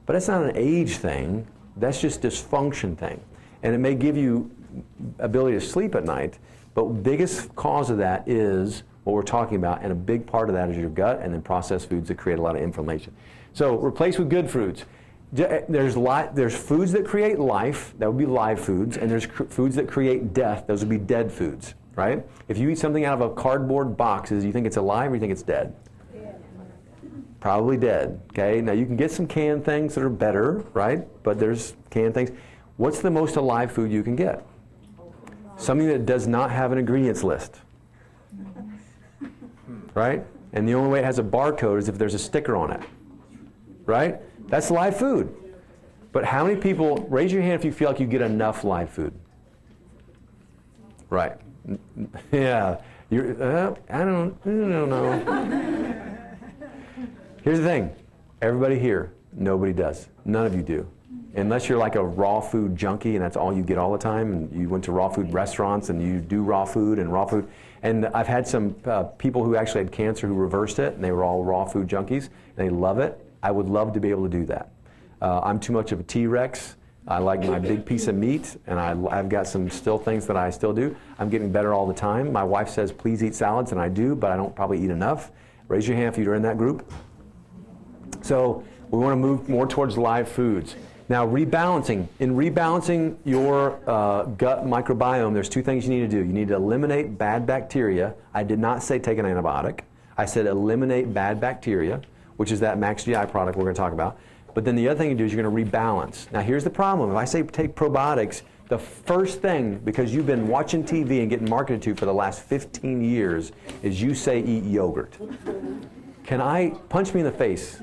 but it's not an age thing, that's just dysfunction thing. And it may give you ability to sleep at night, but biggest cause of that is what we're talking about, and a big part of that is your gut and then processed foods that create a lot of inflammation. So replace with good foods. There's foods that create life, that would be live foods, and there's foods that create death, those would be dead foods, right? If you eat something out of a cardboard box, do you think it's alive or you think it's dead? Probably dead, okay? Now you can get some canned things that are better, right? But there's canned things. What's the most alive food you can get? Something that does not have an ingredients list, right? And the only way it has a barcode is if there's a sticker on it, right? That's live food. But how many people, raise your hand if you feel like you get enough live food. Right. Yeah. I don't know. Here's the thing. Everybody here, nobody does. None of you do. Unless you're like a raw food junkie and that's all you get all the time, and you went to raw food restaurants and you do raw food. And I've had some people who actually had cancer who reversed it, and they were all raw food junkies, and they love it. I would love to be able to do that. I'm too much of a T-Rex. I like my big piece of meat, and I've got some still things that I still do. I'm getting better all the time. My wife says, please eat salads, and I do, but I don't probably eat enough. Raise your hand if you're in that group. So we want to move more towards live foods. Now, rebalancing. In rebalancing your gut microbiome, there's two things you need to do. You need to eliminate bad bacteria. I did not say take an antibiotic. I said eliminate bad bacteria, which is that Max GI product we're going to talk about. But then the other thing you do is you're going to rebalance. Now, here's the problem. If I say take probiotics, the first thing, because you've been watching TV and getting marketed to for the last 15 years, is you say eat yogurt. Can I punch me in the face,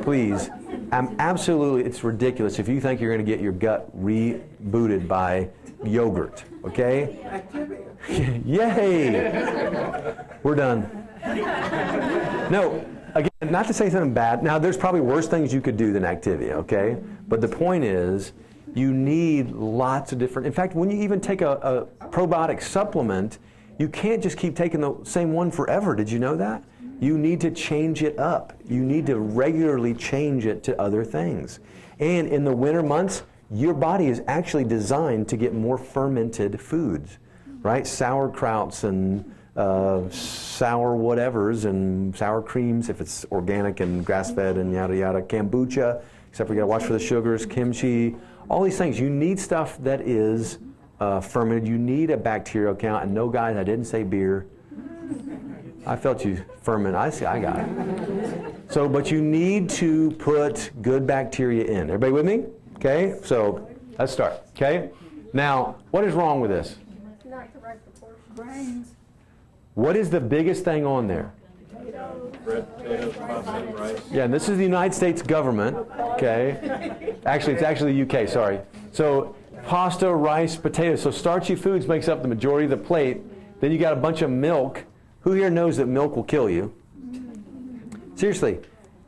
please? Absolutely, it's ridiculous if you think you're going to get your gut rebooted by yogurt, okay? Yay! We're done. No, again, not to say something bad. Now, there's probably worse things you could do than activia, okay? But the point is, you need lots of different, in fact, when you even take a probiotic supplement, you can't just keep taking the same one forever. Did you know that? You need to change it up. You need to regularly change it to other things. And in the winter months, your body is actually designed to get more fermented foods, right? Sauerkrauts and sour whatevers and sour creams if it's organic and grass-fed and yada yada, kombucha, except for you gotta watch for the sugars, kimchi, all these things. You need stuff that is fermented. You need a bacterial count. And no, guys, I didn't say beer. I felt you ferment. I got it. So, but you need to put good bacteria in. Everybody with me? Okay, so let's start. Okay? Now, what is wrong with this? Not the right proportion. Grains. What is the biggest thing on there? Bread, potatoes, pasta, and rice. Yeah, and this is the United States government. Okay? Actually, it's actually the UK, sorry. So, pasta, rice, potatoes. So starchy foods makes up the majority of the plate. Then you got a bunch of milk. Who here knows that milk will kill you? Seriously,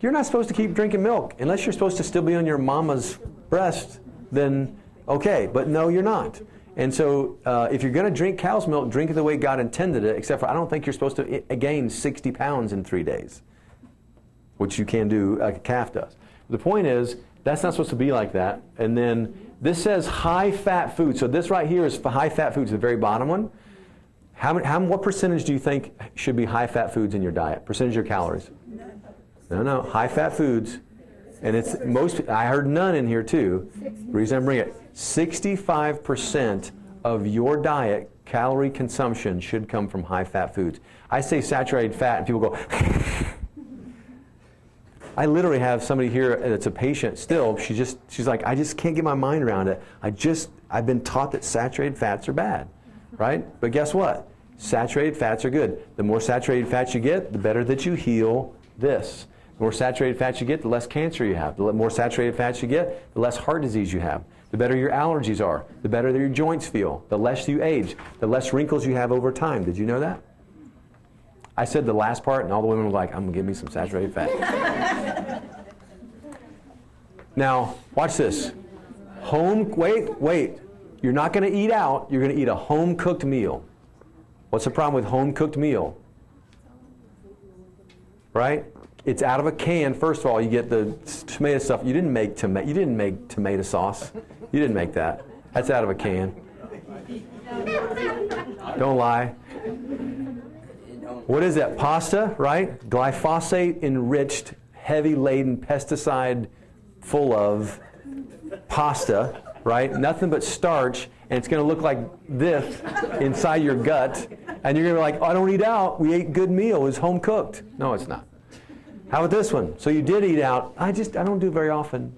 you're not supposed to keep drinking milk. Unless you're supposed to still be on your mama's breast, then okay, but no, you're not. And so if you're going to drink cow's milk, drink it the way God intended it, except for I don't think you're supposed to gain 60 pounds in 3 days, which you can do like a calf does. The point is, that's not supposed to be like that. And then this says high-fat food. So this right here is for high-fat foods, the very bottom one. What percentage do you think should be high-fat foods in your diet? Percentage of your calories? No, high-fat foods. And it's most, I heard none in here too. The reason I bring it, 65% of your diet calorie consumption should come from high-fat foods. I say saturated fat and people go, I literally have somebody here that's a patient still, she's like, I just can't get my mind around it. I've been taught that saturated fats are bad, right? But guess what? Saturated fats are good. The more saturated fats you get, the better that you heal this. The more saturated fats you get, the less cancer you have. The more saturated fats you get, the less heart disease you have. the better your allergies are, the better your joints feel, the less you age, the less wrinkles you have over time. Did you know that? I said the last part, and all the women were like, I'm going to give me some saturated fat. Now, watch this. Wait. You're not going to eat out. You're going to eat a home-cooked meal. What's the problem with home-cooked meal? Right? It's out of a can. First of all, you get the tomato stuff. You didn't make tomato sauce. You didn't make that. That's out of a can. Don't lie. What is that? Pasta, right? Glyphosate-enriched, heavy-laden, pesticide full of pasta, right? Nothing but starch, and it's going to look like this inside your gut, and you're going to be like, oh, I don't eat out. We ate good meal. It was home cooked. No, it's not. How about this one? So you did eat out. I don't do it very often.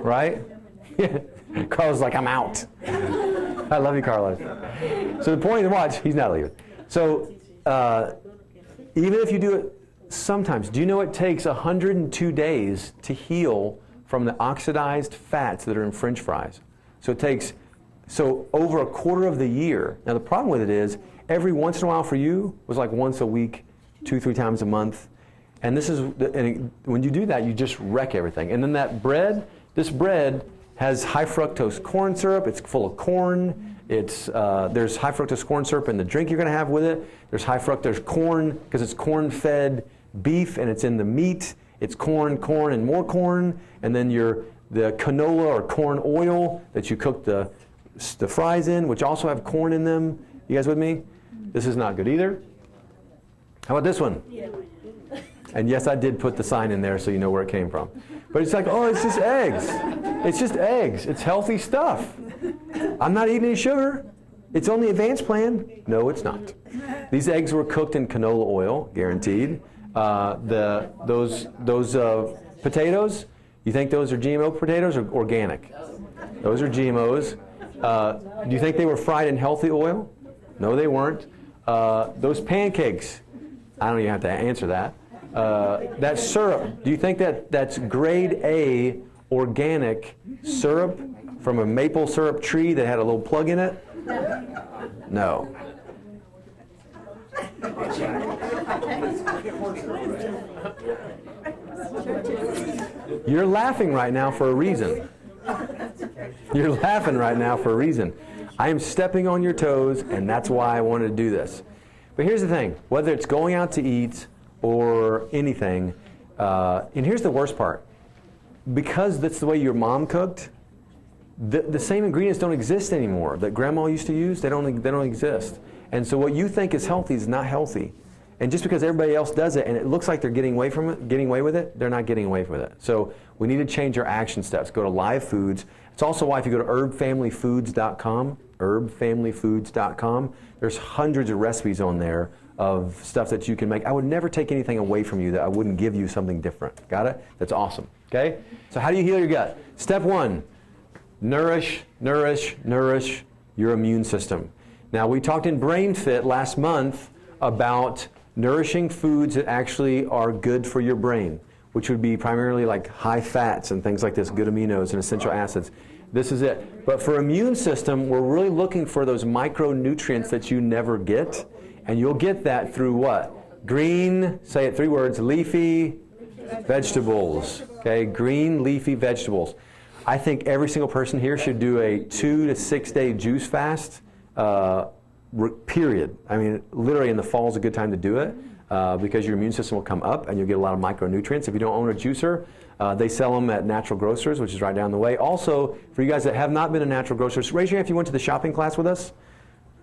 Right? Carlos like, I'm out. I love you, Carlos. So the point is, watch, he's not leaving. So even if you do it sometimes, do you know it takes 102 days to heal from the oxidized fats that are in French fries? So it takes, over a quarter of the year. Now the problem with it is, every once in a while for you was like once a week, 2-3 times a month. And when you do that, you just wreck everything. And then this bread has high fructose corn syrup. It's full of corn. There's high fructose corn syrup in the drink you're going to have with it. There's high fructose corn because it's corn-fed beef and it's in the meat. It's corn, and more corn. And then the canola or corn oil that you cook the fries in, which also have corn in them. You guys with me? This is not good either. How about this one? And yes, I did put the sign in there so you know where it came from. But it's like, oh, it's just eggs. It's just eggs. It's healthy stuff. I'm not eating any sugar. It's on the advanced plan. No, it's not. These eggs were cooked in canola oil, guaranteed. Those potatoes, you think those are GMO potatoes or organic? Those are GMOs. Do you think they were fried in healthy oil? No, they weren't. Those pancakes, I don't even have to answer that. That syrup, do you think that's grade A organic syrup from a maple syrup tree that had a little plug in it? No. You're laughing right now for a reason. You're laughing right now for a reason. I am stepping on your toes, and that's why I wanted to do this. But here's the thing. Whether it's going out to eat or anything, and here's the worst part. Because that's the way your mom cooked, the same ingredients don't exist anymore that Grandma used to use. They don't exist. And so what you think is healthy is not healthy. And just because everybody else does it and it looks like they're getting away with it, they're not getting away with it. So we need to change our action steps. Go to Live Foods. It's also why if you go to herbfamilyfoods.com, there's hundreds of recipes on there of stuff that you can make. I would never take anything away from you that I wouldn't give you something different. Got it? That's awesome. Okay? So how do you heal your gut? Step 1, nourish your immune system. Now, we talked in Brain Fit last month about nourishing foods that actually are good for your brain, which would be primarily like high fats and things like this, good aminos and essential acids. This is it. But for immune system, we're really looking for those micronutrients that you never get, and you'll get that through what? Green, say it 3 words, leafy vegetables. Okay, green leafy vegetables. I think every single person here should do a 2 to 6 day juice fast. Period. I mean, literally in the fall is a good time to do it because your immune system will come up and you'll get a lot of micronutrients. If you don't own a juicer, they sell them at Natural Grocers, which is right down the way. Also, for you guys that have not been to Natural Grocers, raise your hand if you went to the shopping class with us.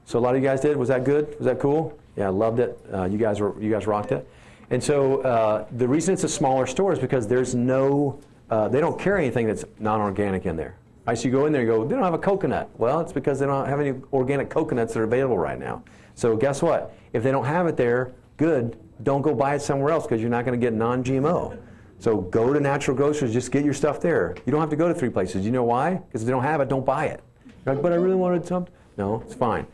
So a lot of you guys did. Was that good? Was that cool? Yeah, I loved it. You guys rocked it. And so the reason it's a smaller store is because there's no, they don't carry anything that's non-organic in there. Right, so you go in there and go, they don't have a coconut. Well, it's because they don't have any organic coconuts that are available right now. So guess what? If they don't have it there, good. Don't go buy it somewhere else because you're not going to get non-GMO. So go to Natural Grocers, just get your stuff there. You don't have to go to 3 places. You know why? Because if they don't have it, don't buy it. You're like, but I really wanted something. No, it's fine.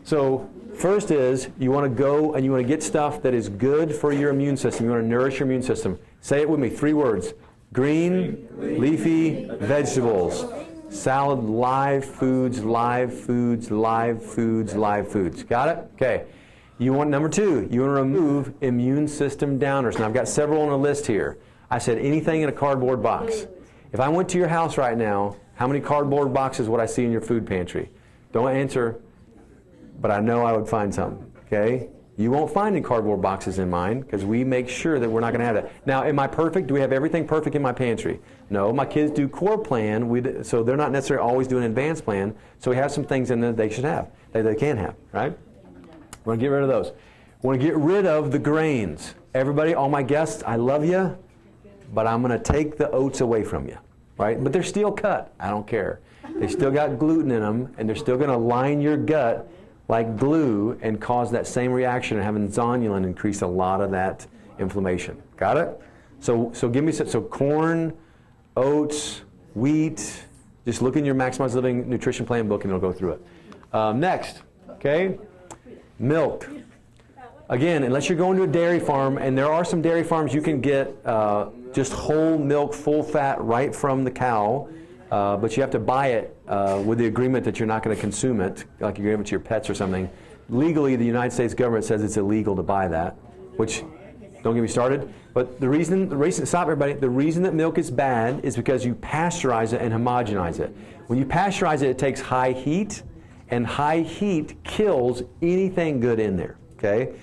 So first is you want to go and you want to get stuff that is good for your immune system. You want to nourish your immune system. Say it with me, 3 words. Green, leafy vegetables. Salad, live foods, live foods, live foods, live foods. Got it? Okay. You want number 2, you want to remove immune system downers. Now I've got several on a list here. I said anything in a cardboard box. If I went to your house right now, how many cardboard boxes would I see in your food pantry? Don't answer, but I know I would find some, okay? You won't find any cardboard boxes in mine because we make sure that we're not going to have that. Now, am I perfect? Do we have everything perfect in my pantry? No, my kids do core plan, so they're not necessarily always doing advanced plan, so we have some things in there they should have, that they can have, right? We're going to get rid of those. We want to get rid of the grains. Everybody, all my guests, I love you, but I'm going to take the oats away from you, right? But they're steel cut. I don't care. They still got gluten in them, and they're still going to line your gut like glue and cause that same reaction, and having zonulin increase a lot of that inflammation. Got it? So give me some, so corn, oats, wheat. Just look in your Maximize Living Nutrition Plan book, and it'll go through it. Next, okay? Milk. Again, unless you're going to a dairy farm, and there are some dairy farms you can get just whole milk, full fat, right from the cow, but you have to buy it with the agreement that you're not going to consume it, like you're giving it to your pets or something. Legally, the United States government says it's illegal to buy that, which, don't get me started. But the reason, stop everybody, the reason that milk is bad is because you pasteurize it and homogenize it. When you pasteurize it, it takes high heat, and high heat kills anything good in there, okay?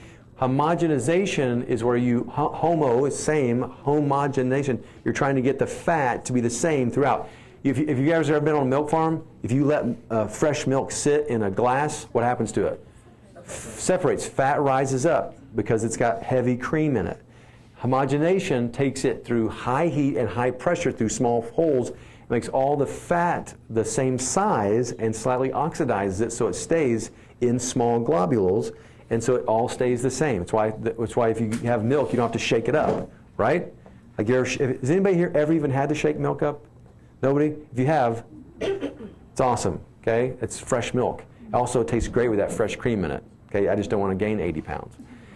Homogenization is where you, homo is same, homogenization, you're trying to get the fat to be the same throughout. If you guys have ever been on a milk farm, if you let fresh milk sit in a glass, what happens to it? Separates, fat rises up because it's got heavy cream in it. Homogenation takes it through high heat and high pressure through small holes, makes all the fat the same size and slightly oxidizes it so it stays in small globules, and so it all stays the same. It's why if you have milk, you don't have to shake it up, right? Like has anybody here ever even had to shake milk up? Nobody? If you have, it's awesome, okay? It's fresh milk. It also tastes great with that fresh cream in it, okay? I just don't want to gain 80 pounds.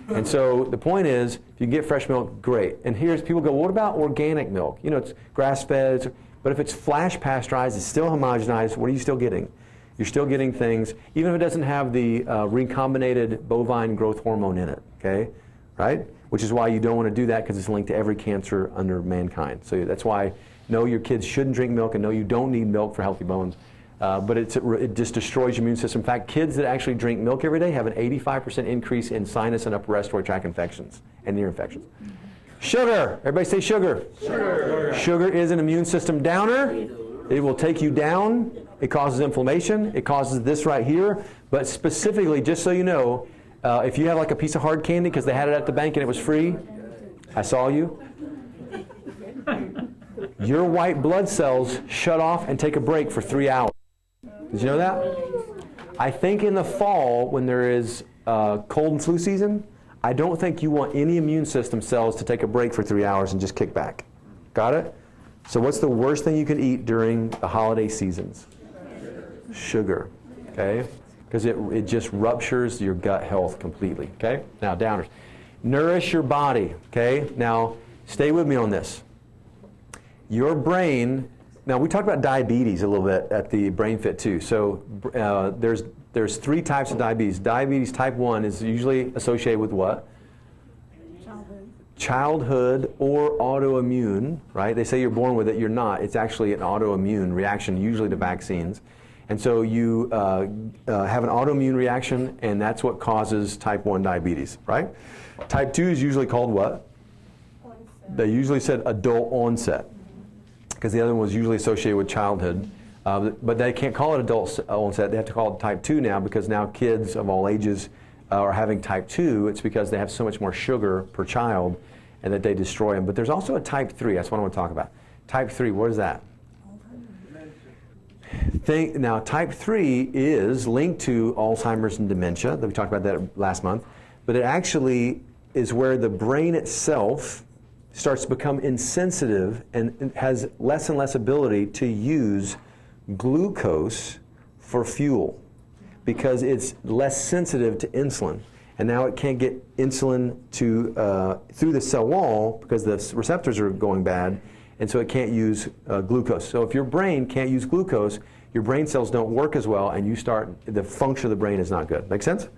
And so the point is, if you can get fresh milk, great. And here's, people go, well, what about organic milk? You know, it's grass-fed, but if it's flash pasteurized, it's still homogenized, what are you still getting? You're still getting things, even if it doesn't have the recombinated bovine growth hormone in it, okay? Right? Which is why you don't want to do that, because it's linked to every cancer under mankind. So that's why, no, your kids shouldn't drink milk, and no, you don't need milk for healthy bones. But it just destroys your immune system. In fact, kids that actually drink milk every day have an 85% increase in sinus and upper respiratory tract infections and ear infections. Sugar. Everybody say sugar. Sugar. Sugar is an immune system downer. It will take you down. It causes inflammation. It causes this right here. But specifically, just so you know, if you have like a piece of hard candy because they had it at the bank and it was free, I saw you. Your white blood cells shut off and take a break for 3 hours. Did you know that? I think in the fall, when there is cold and flu season, I don't think you want any immune system cells to take a break for 3 hours and just kick back. Got it? So what's the worst thing you can eat during the holiday seasons? Sugar. Okay? Because it just ruptures your gut health completely. Okay? Now, downers. Nourish your body. Okay? Now, stay with me on this. Your brain, now we talked about diabetes a little bit at the Brain Fit too. So there's 3 types of diabetes. Diabetes type 1 is usually associated with what? Childhood or autoimmune, right? They say you're born with it, you're not. It's actually an autoimmune reaction, usually to vaccines. And so you have an autoimmune reaction, and that's what causes type 1 diabetes, right? Type 2 is usually called what? Onset. They usually said adult onset, because the other one was usually associated with childhood. But they can't call it adult onset. They have to call it type 2 now, because now kids of all ages are having type 2. It's because they have so much more sugar per child and that they destroy them. But there's also a type 3. That's what I want to talk about. Type 3, what is that? Now, type 3 is linked to Alzheimer's and dementia. We talked about that last month. But it actually is where the brain itself starts to become insensitive and has less and less ability to use glucose for fuel because it's less sensitive to insulin. And now it can't get insulin to through the cell wall because the receptors are going bad, and so it can't use glucose. So if your brain can't use glucose, your brain cells don't work as well, and the function of the brain is not good. Make sense?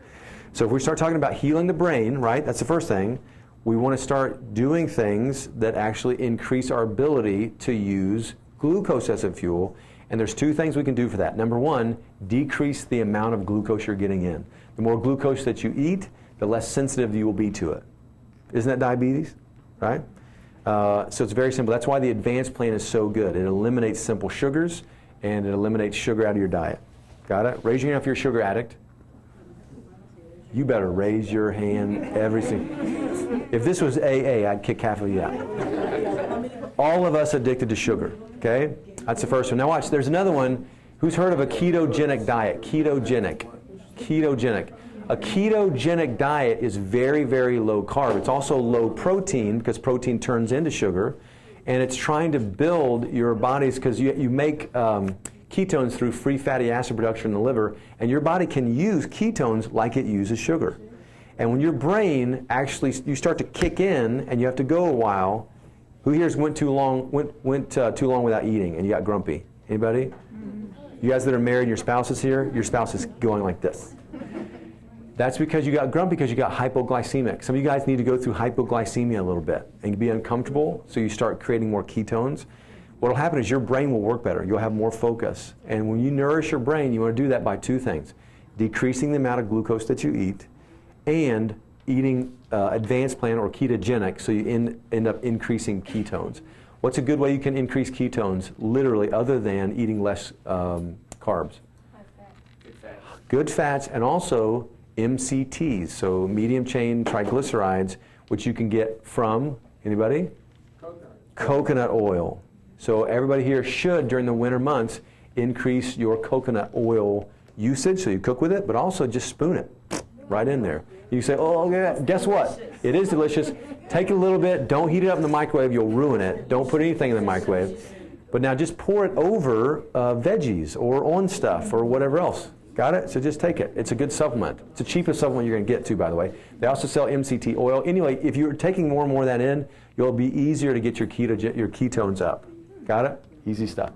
So if we start talking about healing the brain, right, that's the first thing. We want to start doing things that actually increase our ability to use glucose as a fuel. And there's two things we can do for that. Number one, decrease the amount of glucose you're getting in. The more glucose that you eat, the less sensitive you will be to it. Isn't that diabetes? Right? So it's very simple. That's why the advanced plan is so good. It eliminates simple sugars, and it eliminates sugar out of your diet. Got it? Raise your hand if you're a sugar addict. You better raise your hand every single. If this was AA, I'd kick half of you out. All of us addicted to sugar. Okay? That's the first one. Now watch, there's another one. Who's heard of a ketogenic diet? Ketogenic. Ketogenic. A ketogenic diet is very, very low carb. It's also low protein because protein turns into sugar. And it's trying to build your body's, because you make ketones through free fatty acid production in the liver, and your body can use ketones like it uses sugar. And when your brain actually, you start to kick in and you have to go a while. Who here's went too long without eating and you got grumpy? Anybody? You guys that are married and your spouse is here, your spouse is going like this. That's because you got grumpy because you got hypoglycemic. Some of you guys need to go through hypoglycemia a little bit and be uncomfortable, so you start creating more ketones. What will happen is your brain will work better. You'll have more focus. And when you nourish your brain, you want to do that by two things. Decreasing the amount of glucose that you eat and eating advanced plan or ketogenic, so you end up increasing ketones. What's a good way you can increase ketones, literally, other than eating less carbs? Good fats, and also MCTs, so medium chain triglycerides, which you can get from, anybody? Coconut oil. So everybody here should, during the winter months, increase your coconut oil usage, so you cook with it, but also just spoon it right in there. You say, oh, yeah, guess what? It is delicious. Take a little bit. Don't heat it up in the microwave. You'll ruin it. Don't put anything in the microwave. But now just pour it over veggies or on stuff or whatever else. Got it? So just take it. It's a good supplement. It's the cheapest supplement you're going to get too, by the way. They also sell MCT oil. Anyway, if you're taking more and more of that in, you'll be easier to get your ketones up. Got it? Easy stuff.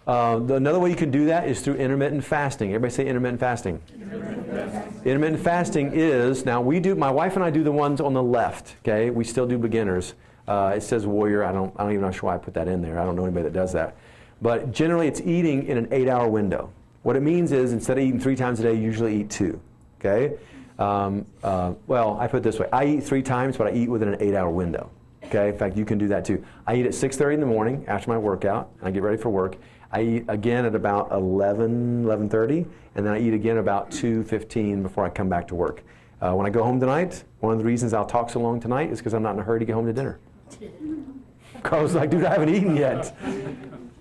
Another way you can do that is through intermittent fasting. Everybody say intermittent fasting. Intermittent fasting is, now my wife and I do the ones on the left, okay? We still do beginners. It says warrior. I don't even know why I put that in there. I don't know anybody that does that. But generally it's eating in an 8-hour window. What it means is instead of eating 3 times a day, you usually eat 2, okay? Well, I put it this way. I eat 3 times, but I eat within an 8-hour window, okay? In fact, you can do that too. I eat at 6:30 in the morning after my workout, and I get ready for work. I eat again at about 11:30, and then I eat again about 2:15 before I come back to work. When I go home tonight, one of the reasons I'll talk so long tonight is because I'm not in a hurry to get home to dinner. Carl's like, dude, I haven't eaten yet.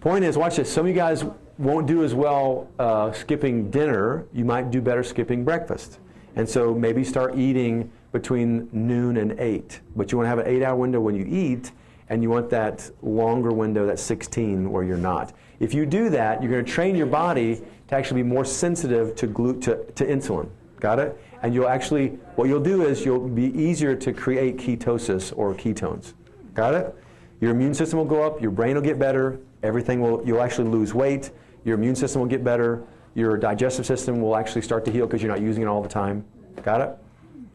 Point is, watch this. Some of you guys won't do as well skipping dinner. You might do better skipping breakfast. And so maybe start eating between noon and 8. But you want to have an 8-hour window when you eat, and you want that longer window, that 16, where you're not. If you do that, you're going to train your body to actually be more sensitive to insulin. Got it? And you'll actually, what you'll do is you'll be easier to create ketosis or ketones. Got it? Your immune system will go up, your brain will get better, you'll actually lose weight, your immune system will get better, your digestive system will actually start to heal because you're not using it all the time. Got it?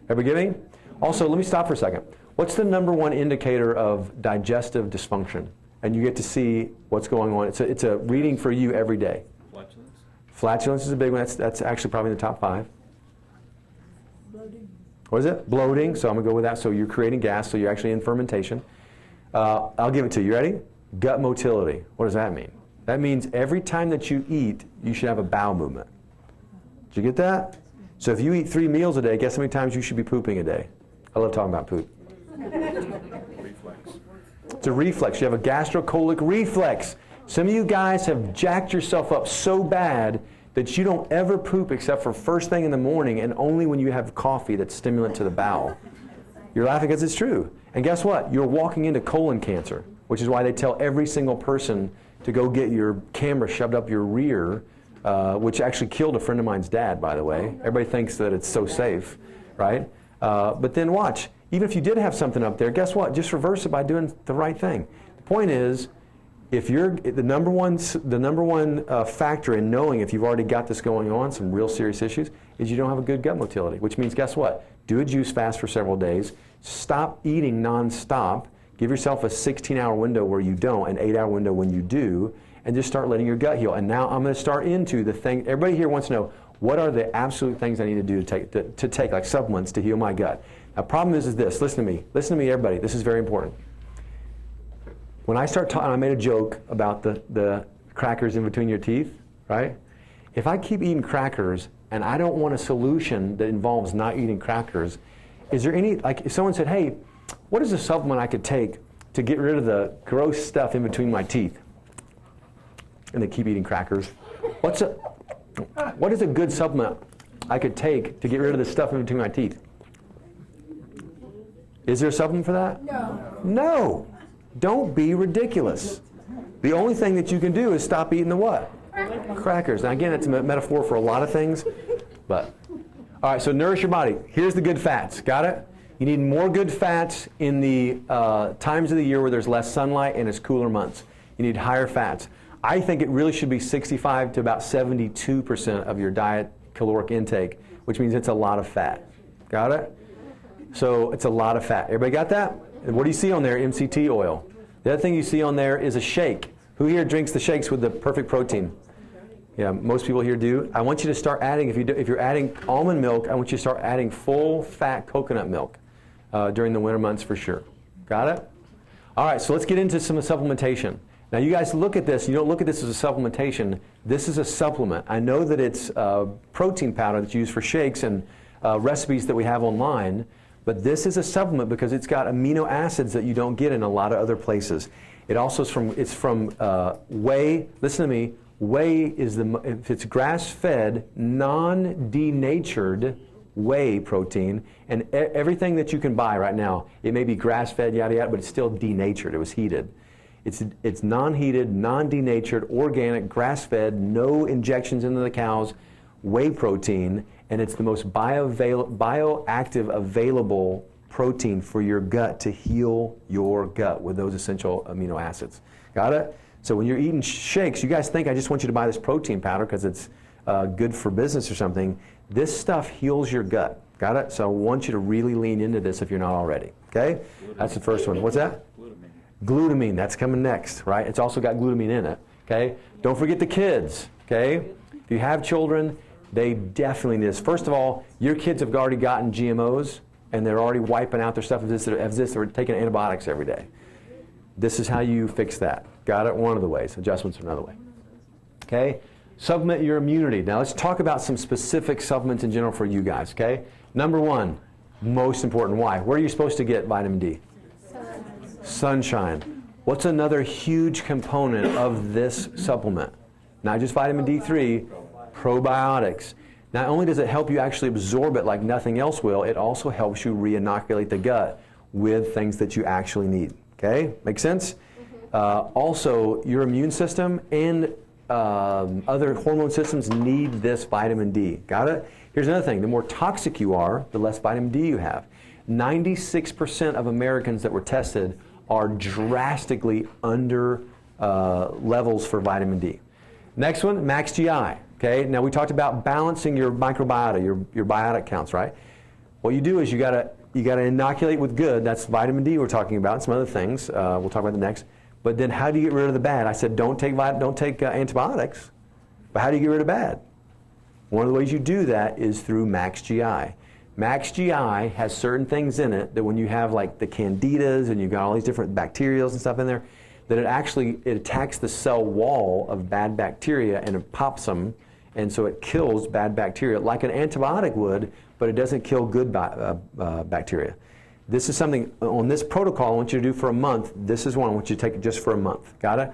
Everybody get me? Also, let me stop for a second. What's the number one indicator of digestive dysfunction? And you get to see what's going on. It's a reading for you every day. Flatulence. Flatulence is a big one. That's actually probably in the top 5. Bloating. What is it? Bloating. So I'm going to go with that. So you're creating gas, so you're actually in fermentation. I'll give it to you. You ready? Gut motility. What does that mean? That means every time that you eat, you should have a bowel movement. Did you get that? So if you eat 3 meals a day, guess how many times you should be pooping a day? I love talking about poop. Reflex. It's a reflex. You have a gastrocolic reflex. Some of you guys have jacked yourself up so bad that you don't ever poop except for first thing in the morning and only when you have coffee that's stimulant to the bowel. You're laughing because it's true. And guess what? You're walking into colon cancer, which is why they tell every single person to go get your camera shoved up your rear, which actually killed a friend of mine's dad, by the way. Everybody thinks that it's so safe, right? But then watch. Even if you did have something up there, guess what? Just reverse it by doing the right thing. The point is, if you're the number one factor in knowing if you've already got this going on, some real serious issues, is you don't have a good gut motility. Which means, guess what? Do a juice fast for several days. Stop eating nonstop. Give yourself a 16-hour window where you don't, an 8-hour window when you do, and just start letting your gut heal. And now I'm going to start into the thing. Everybody here wants to know, what are the absolute things I need to do to take like supplements to heal my gut? Now, problem is this. Listen to me, everybody. This is very important. When I start talking, I made a joke about the crackers in between your teeth, right? If I keep eating crackers and I don't want a solution that involves not eating crackers, is there any, like if someone said, hey, what is a supplement I could take to get rid of the gross stuff in between my teeth? And they keep eating crackers. What is a good supplement I could take to get rid of the stuff in between my teeth? Is there a supplement for that? No. No. Don't be ridiculous. The only thing that you can do is stop eating the what? Crackers. Now again, it's a metaphor for a lot of things, but. All right, so nourish your body. Here's the good fats. Got it? You need more good fats in the times of the year where there's less sunlight and it's cooler months. You need higher fats. I think it really should be 65 to about 72% of your diet caloric intake, which means it's a lot of fat. Got it? So it's a lot of fat. Everybody got that? And what do you see on there? MCT oil. The other thing you see on there is a shake. Who here drinks the shakes with the perfect protein? Yeah, most people here do. I want you to start adding, if you're adding almond milk, I want you to start adding full fat coconut milk during the winter months for sure. Got it? All right, so let's get into some supplementation. Now you guys look at this, you don't look at this as a supplementation. This is a supplement. I know that it's protein powder that's used for shakes and recipes that we have online, but this is a supplement because it's got amino acids that you don't get in a lot of other places. It also is from whey. Listen to me. Whey is if it's grass-fed, non-denatured whey protein, and everything that you can buy right now, it may be grass-fed, yada yada, but it's still denatured. It was heated. It's non-heated, non-denatured, organic, grass-fed, no injections into the cows, whey protein, and it's the most bioactive available protein for your gut to heal your gut with those essential amino acids. Got it? So when you're eating shakes, you guys think I just want you to buy this protein powder because it's good for business or something. This stuff heals your gut. Got it? So I want you to really lean into this if you're not already. Okay? That's the first one. What's that? Glutamine, that's coming next, right? It's also got glutamine in it, okay? Don't forget the kids, okay? If you have children, they definitely need this. First of all, your kids have already gotten GMOs, and they're already wiping out their stuff as this. They're taking antibiotics every day. This is how you fix that. Got it? One of the ways. Adjustments are another way. Okay? Supplement your immunity. Now let's talk about some specific supplements in general for you guys, okay? Number one, most important. Why? Where are you supposed to get vitamin D? Sunshine. What's another huge component of this supplement? Not just vitamin D3, probiotics. Not only does it help you actually absorb it like nothing else will, it also helps you re-inoculate the gut with things that you actually need. Okay? Make sense? Also, your immune system and other hormone systems need this vitamin D. Got it? Here's another thing. The more toxic you are, the less vitamin D you have. 96% of Americans that were tested are drastically under levels for vitamin D. Next one, Max GI. Okay, now we talked about balancing your microbiota, your biotic counts, right? What you do is you gotta inoculate with good. That's vitamin D we're talking about, and some other things. We'll talk about the next. But then how do you get rid of the bad? I said don't take antibiotics, but how do you get rid of bad? One of the ways you do that is through Max GI. Max GI has certain things in it that when you have like the candidas and you've got all these different bacterials and stuff in there, that it attacks the cell wall of bad bacteria and it pops them, and so it kills bad bacteria like an antibiotic would, but it doesn't kill good bacteria. This is something on this protocol I want you to do for a month. This is one I want you to take it just for a month. Got it?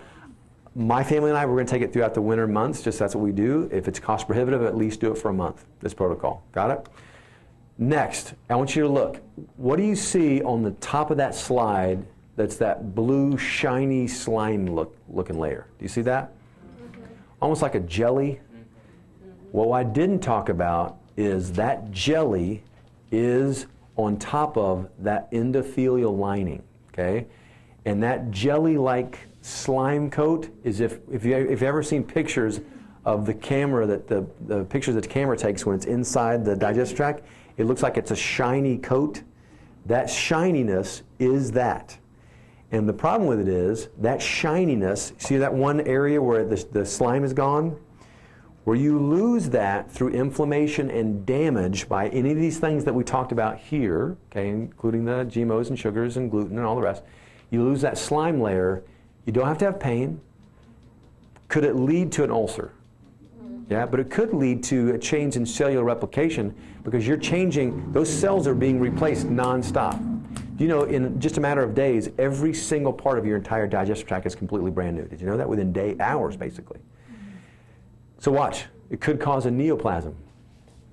My family and I, we're going to take it throughout the winter months, just that's what we do. If it's cost prohibitive, at least do it for a month, this protocol. Got it? Next, I want you to look. What do you see on the top of that slide that's that blue, shiny slime looking layer? Do you see that? Almost like a jelly. What I didn't talk about is that jelly is on top of that endothelial lining, okay? And that jelly-like slime coat is if you've ever seen pictures of the camera, that the pictures that the camera takes when it's inside the digestive tract, it looks like it's a shiny coat. That shininess is that. And the problem with it is that shininess, see that one area where the slime is gone? Where you lose that through inflammation and damage by any of these things that we talked about here, okay, including the GMOs and sugars and gluten and all the rest, you lose that slime layer. You don't have to have pain. Could it lead to an ulcer? Yeah, but it could lead to a change in cellular replication because you're changing, those cells are being replaced nonstop. You know, in just a matter of days, every single part of your entire digestive tract is completely brand new. Did you know that? Within hours, basically. So watch. It could cause a neoplasm.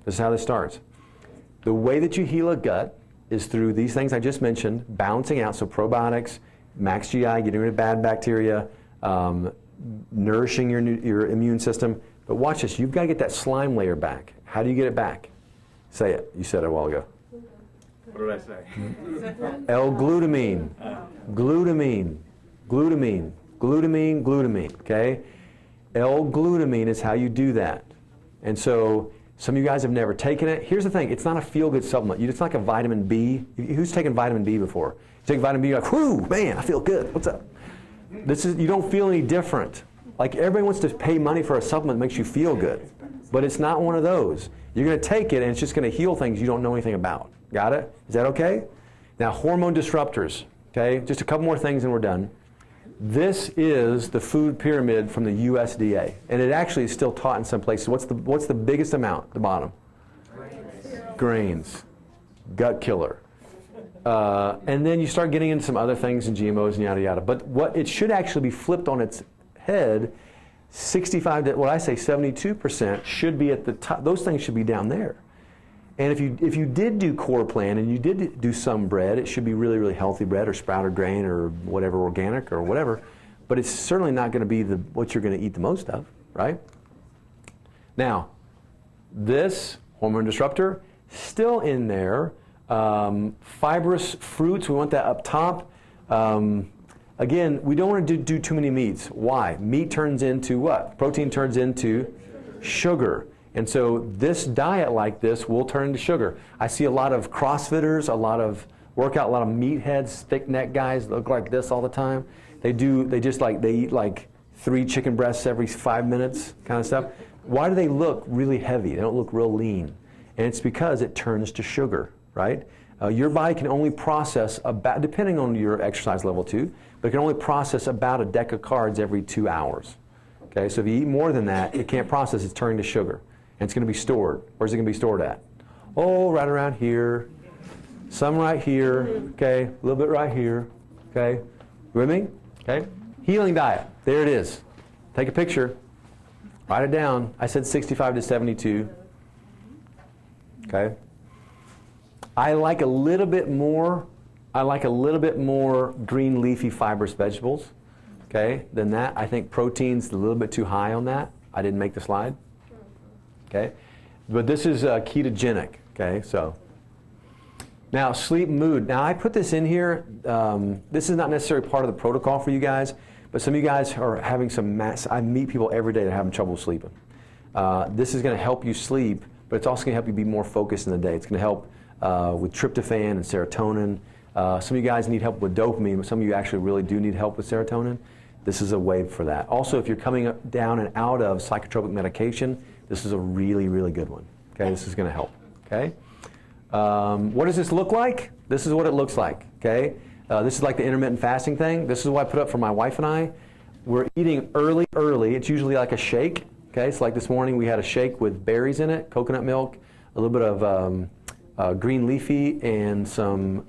This is how this starts. The way that you heal a gut is through these things I just mentioned, balancing out, so probiotics, max GI, getting rid of bad bacteria, nourishing your immune system. But watch this. You've got to get that slime layer back. How do you get it back? Say it. You said it a while ago. What did I say? L-glutamine, glutamine, glutamine, glutamine, glutamine, okay? L-glutamine is how you do that. And so some of you guys have never taken it. Here's the thing, it's not a feel-good supplement. It's like a vitamin B. Who's taken vitamin B before? You take vitamin B, you're like, whoo, man, I feel good. What's up? You don't feel any different. Like everybody wants to pay money for a supplement that makes you feel good. But it's not one of those. You're going to take it and it's just going to heal things you don't know anything about. Got it? Is that okay? Now, hormone disruptors, okay? Just a couple more things and we're done. This is the food pyramid from the USDA. And it actually is still taught in some places. What's the biggest amount at the bottom? Grains. Gut killer. And then you start getting into some other things and GMOs and yada yada. But what it should actually be flipped on its head, 65 to, what I say 72% should be at the top. Those things should be down there. And if you did do core plan and you did do some bread, it should be really, really healthy bread or sprouted grain or whatever, organic or whatever. But it's certainly not going to be what you're going to eat the most of, right? Now, this hormone disruptor, still in there. Fibrous fruits, we want that up top. Again, we don't want to do too many meats. Why? Meat turns into what? Protein turns into sugar. And so this diet like this will turn into sugar. I see a lot of CrossFitters, a lot of meatheads, thick neck guys that look like this all the time. They eat like 3 chicken breasts every 5 minutes kind of stuff. Why do they look really heavy? They don't look real lean. And it's because it turns to sugar, right? Your body can only process about, depending on your exercise level too, but it can only process about a deck of cards every 2 hours. Okay, so if you eat more than that, it can't process, it's turning to sugar. And it's going to be stored. Where's it going to be stored at? Oh, right around here. Some right here. Okay, a little bit right here. Okay, you with me? Okay, healing diet. There it is. Take a picture. Write it down. I said 65 to 72. Okay. I like a little bit more green leafy fibrous vegetables, okay, than that. I think protein's a little bit too high on that. I didn't make the slide, okay. But this is ketogenic, okay, so. Now, sleep and mood. Now, I put this in here. This is not necessarily part of the protocol for you guys, but some of you guys are having I meet people every day that are having trouble sleeping. This is going to help you sleep, but it's also going to help you be more focused in the day. It's going to help with tryptophan and serotonin. Some of you guys need help with dopamine, but some of you actually really do need help with serotonin. This is a way for that. Also, if you're coming down and out of psychotropic medication, this is a really, really good one. Okay, this is going to help. Okay, what does this look like? This is what it looks like. Okay, this is like the intermittent fasting thing. This is what I put up for my wife and I. We're eating early. It's usually like a shake. Okay, so like this morning we had a shake with berries in it, coconut milk, a little bit of green leafy, and some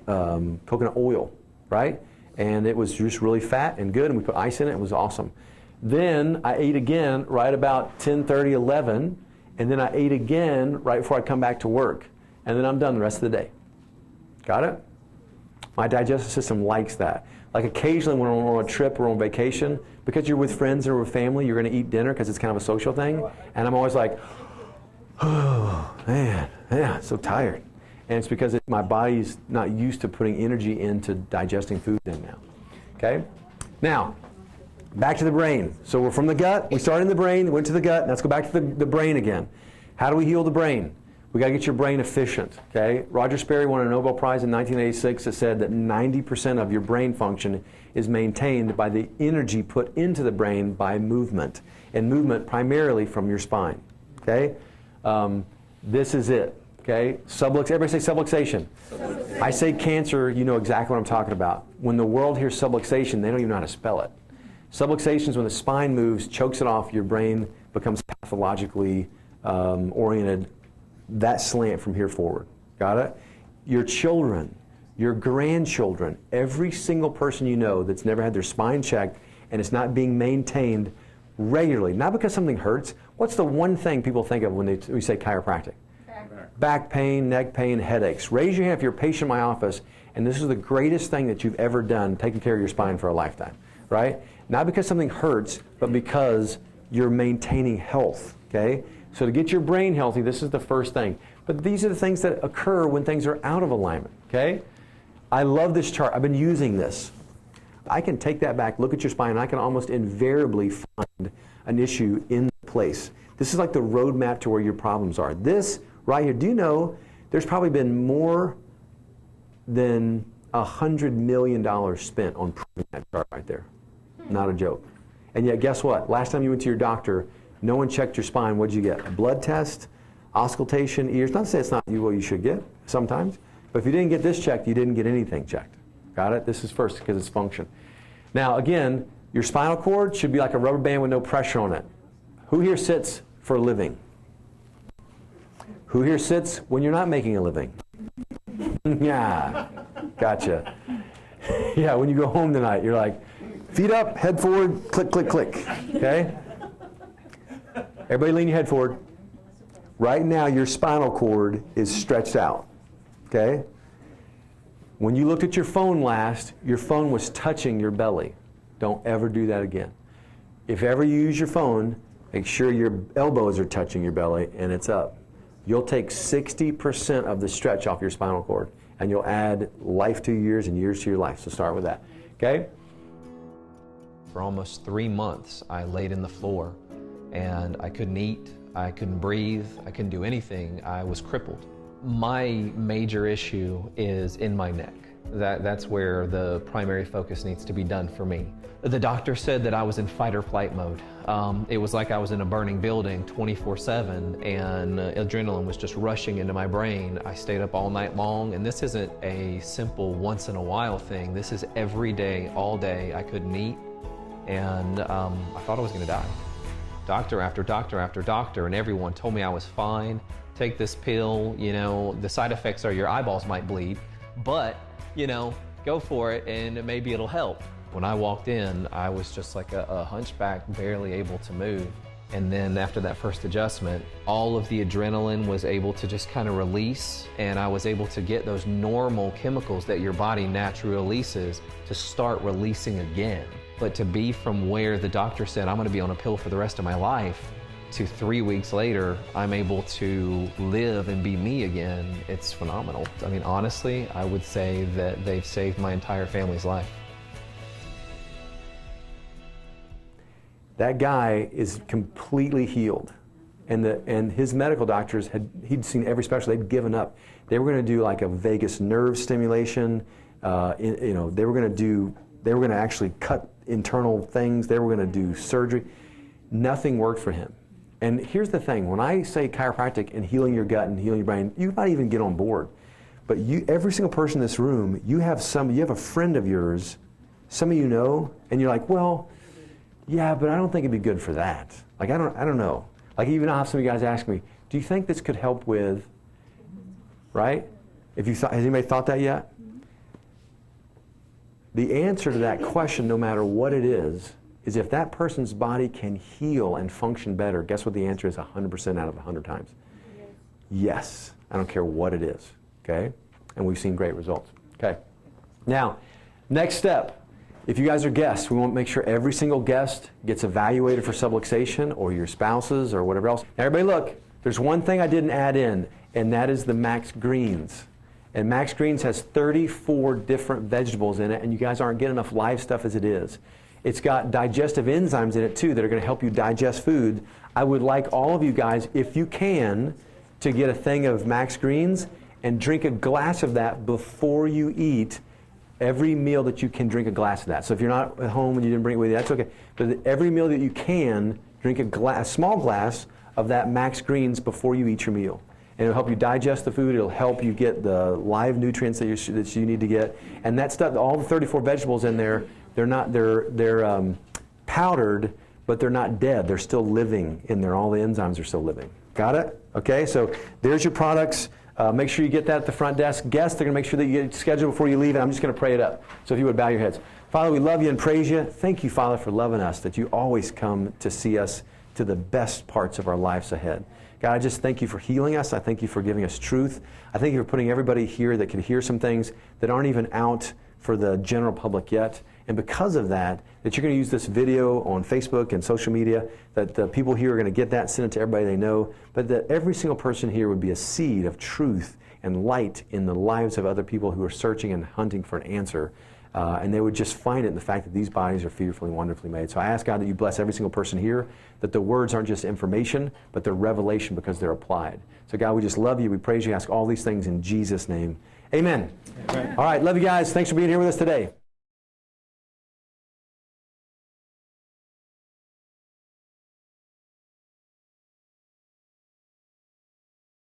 coconut oil, right? And it was just really fat and good, and we put ice in it. It was awesome. Then I ate again right about 10:30, 11, and then I ate again right before I come back to work. And then I'm done the rest of the day. Got it? My digestive system likes that. Like occasionally when we're on a trip or on vacation, because you're with friends or with family, you're going to eat dinner because it's kind of a social thing. And I'm always like, oh, man, yeah, so tired. And it's because my body's not used to putting energy into digesting food in now. Okay? Now, Back to the brain. So we're from the gut, we started in the brain, went to the gut, let's go back to the brain again. How do we heal the brain? We got to get your brain efficient, okay? Roger Sperry won a Nobel Prize in 1986 that said that 90% of your brain function is maintained by the energy put into the brain by movement, and movement primarily from your spine, okay? This is it, okay? Everybody say subluxation. I say cancer, you know exactly what I'm talking about. When the world hears subluxation, they don't even know how to spell it. Subluxation is when the spine moves, chokes it off, your brain becomes pathologically oriented, that slant from here forward. Got it? Your children, your grandchildren, every single person you know that's never had their spine checked and it's not being maintained regularly, not because something hurts. What's the one thing people think of when we say chiropractic? Back pain, neck pain, headaches. Raise your hand if you're a patient in my office and this is the greatest thing that you've ever done, taking care of your spine for a lifetime, right? Not because something hurts, but because you're maintaining health, okay? So to get your brain healthy, this is the first thing. But these are the things that occur when things are out of alignment, okay? I love this chart. I've been using this. I can take that back, look at your spine, and I can almost invariably find an issue in place. This is like the roadmap to where your problems are. This right here, do you know there's probably been more than $100 million spent on proving that chart right there? Not a joke. And yet, guess what? Last time you went to your doctor, no one checked your spine. What did you get? A blood test, auscultation, ears. Not to say it's not what you should get sometimes, but if you didn't get this checked, you didn't get anything checked. Got it? This is first because it's function. Now, again, your spinal cord should be like a rubber band with no pressure on it. Who here sits for a living? Who here sits when you're not making a living? Yeah, gotcha. Yeah, when you go home tonight, you're like, feet up, head forward, click, click, click. Okay? Everybody lean your head forward. Right now, your spinal cord is stretched out. Okay? When you looked at your phone last, your phone was touching your belly. Don't ever do that again. If ever you use your phone, make sure your elbows are touching your belly and it's up. You'll take 60% of the stretch off your spinal cord, and you'll add life to years and years to your life. So start with that. Okay? For almost 3 months, I laid in the floor, and I couldn't eat, I couldn't breathe, I couldn't do anything. I was crippled. My major issue is in my neck. That's where the primary focus needs to be done for me. The doctor said that I was in fight or flight mode. It was like I was in a burning building 24/7, and adrenaline was just rushing into my brain. I stayed up all night long, and this isn't a simple once in a while thing. This is every day, all day. I couldn't eat, and I thought I was gonna die. Doctor after doctor after doctor, and everyone told me I was fine. Take this pill, you know, the side effects are your eyeballs might bleed, but, you know, go for it and maybe it'll help. When I walked in, I was just like a hunchback, barely able to move. And then after that first adjustment, all of the adrenaline was able to just kind of release, and I was able to get those normal chemicals that your body naturally releases to start releasing again. But to be from where the doctor said I'm gonna be on a pill for the rest of my life, to 3 weeks later, I'm able to live and be me again, it's phenomenal. I mean, honestly, I would say that they've saved my entire family's life. That guy is completely healed. And his medical doctors, he'd seen every specialist, they'd given up. They were going to do like a vagus nerve stimulation, they were going to actually cut internal things, they were going to do surgery. Nothing worked for him. And here's the thing, when I say chiropractic and healing your gut and healing your brain, you might even get on board. But every single person in this room, you have a friend of yours, some of you know, and you're like, well, yeah, but I don't think it'd be good for that. Like, I don't know. Like, even I'll have some of you guys ask me, do you think this could help with, right? Has anybody thought that yet? The answer to that question, no matter what it is if that person's body can heal and function better, guess what the answer is 100% out of 100 times? Yes. I don't care what it is, okay? And we've seen great results, okay? Now, next step. If you guys are guests, we want to make sure every single guest gets evaluated for subluxation, or your spouses or whatever else. Now everybody look, there's one thing I didn't add in, and that is the Max Greens. And Max Greens has 34 different vegetables in it, and you guys aren't getting enough live stuff as it is. It's got digestive enzymes in it too that are going to help you digest food. I would like all of you guys, if you can, to get a thing of Max Greens and drink a glass of that before you eat. Every meal that you can, drink a glass of that. So if you're not at home and you didn't bring it with you, that's okay. But every meal that you can, drink a small glass of that Max Greens before you eat your meal. And it'll help you digest the food. It'll help you get the live nutrients that you need to get. And that stuff, all the 34 vegetables in there, they're powdered, but they're not dead. They're still living in there. All the enzymes are still living. Got it? Okay, so there's your products. Make sure you get that at the front desk. Guests, they're going to make sure that you get it scheduled before you leave, and I'm just going to pray it up. So if you would bow your heads. Father, we love you and praise you. Thank you, Father, for loving us, that you always come to see us to the best parts of our lives ahead. God, I just thank you for healing us. I thank you for giving us truth. I thank you for putting everybody here that can hear some things that aren't even out for the general public yet. And because of that, that you're going to use this video on Facebook and social media, that the people here are going to get that, send it to everybody they know, but that every single person here would be a seed of truth and light in the lives of other people who are searching and hunting for an answer. And they would just find it in the fact that these bodies are fearfully and wonderfully made. So I ask God that you bless every single person here, that the words aren't just information, but they're revelation because they're applied. So God, we just love you. We praise you. Ask all these things in Jesus' name. Amen. Amen. All right. Love you guys. Thanks for being here with us today.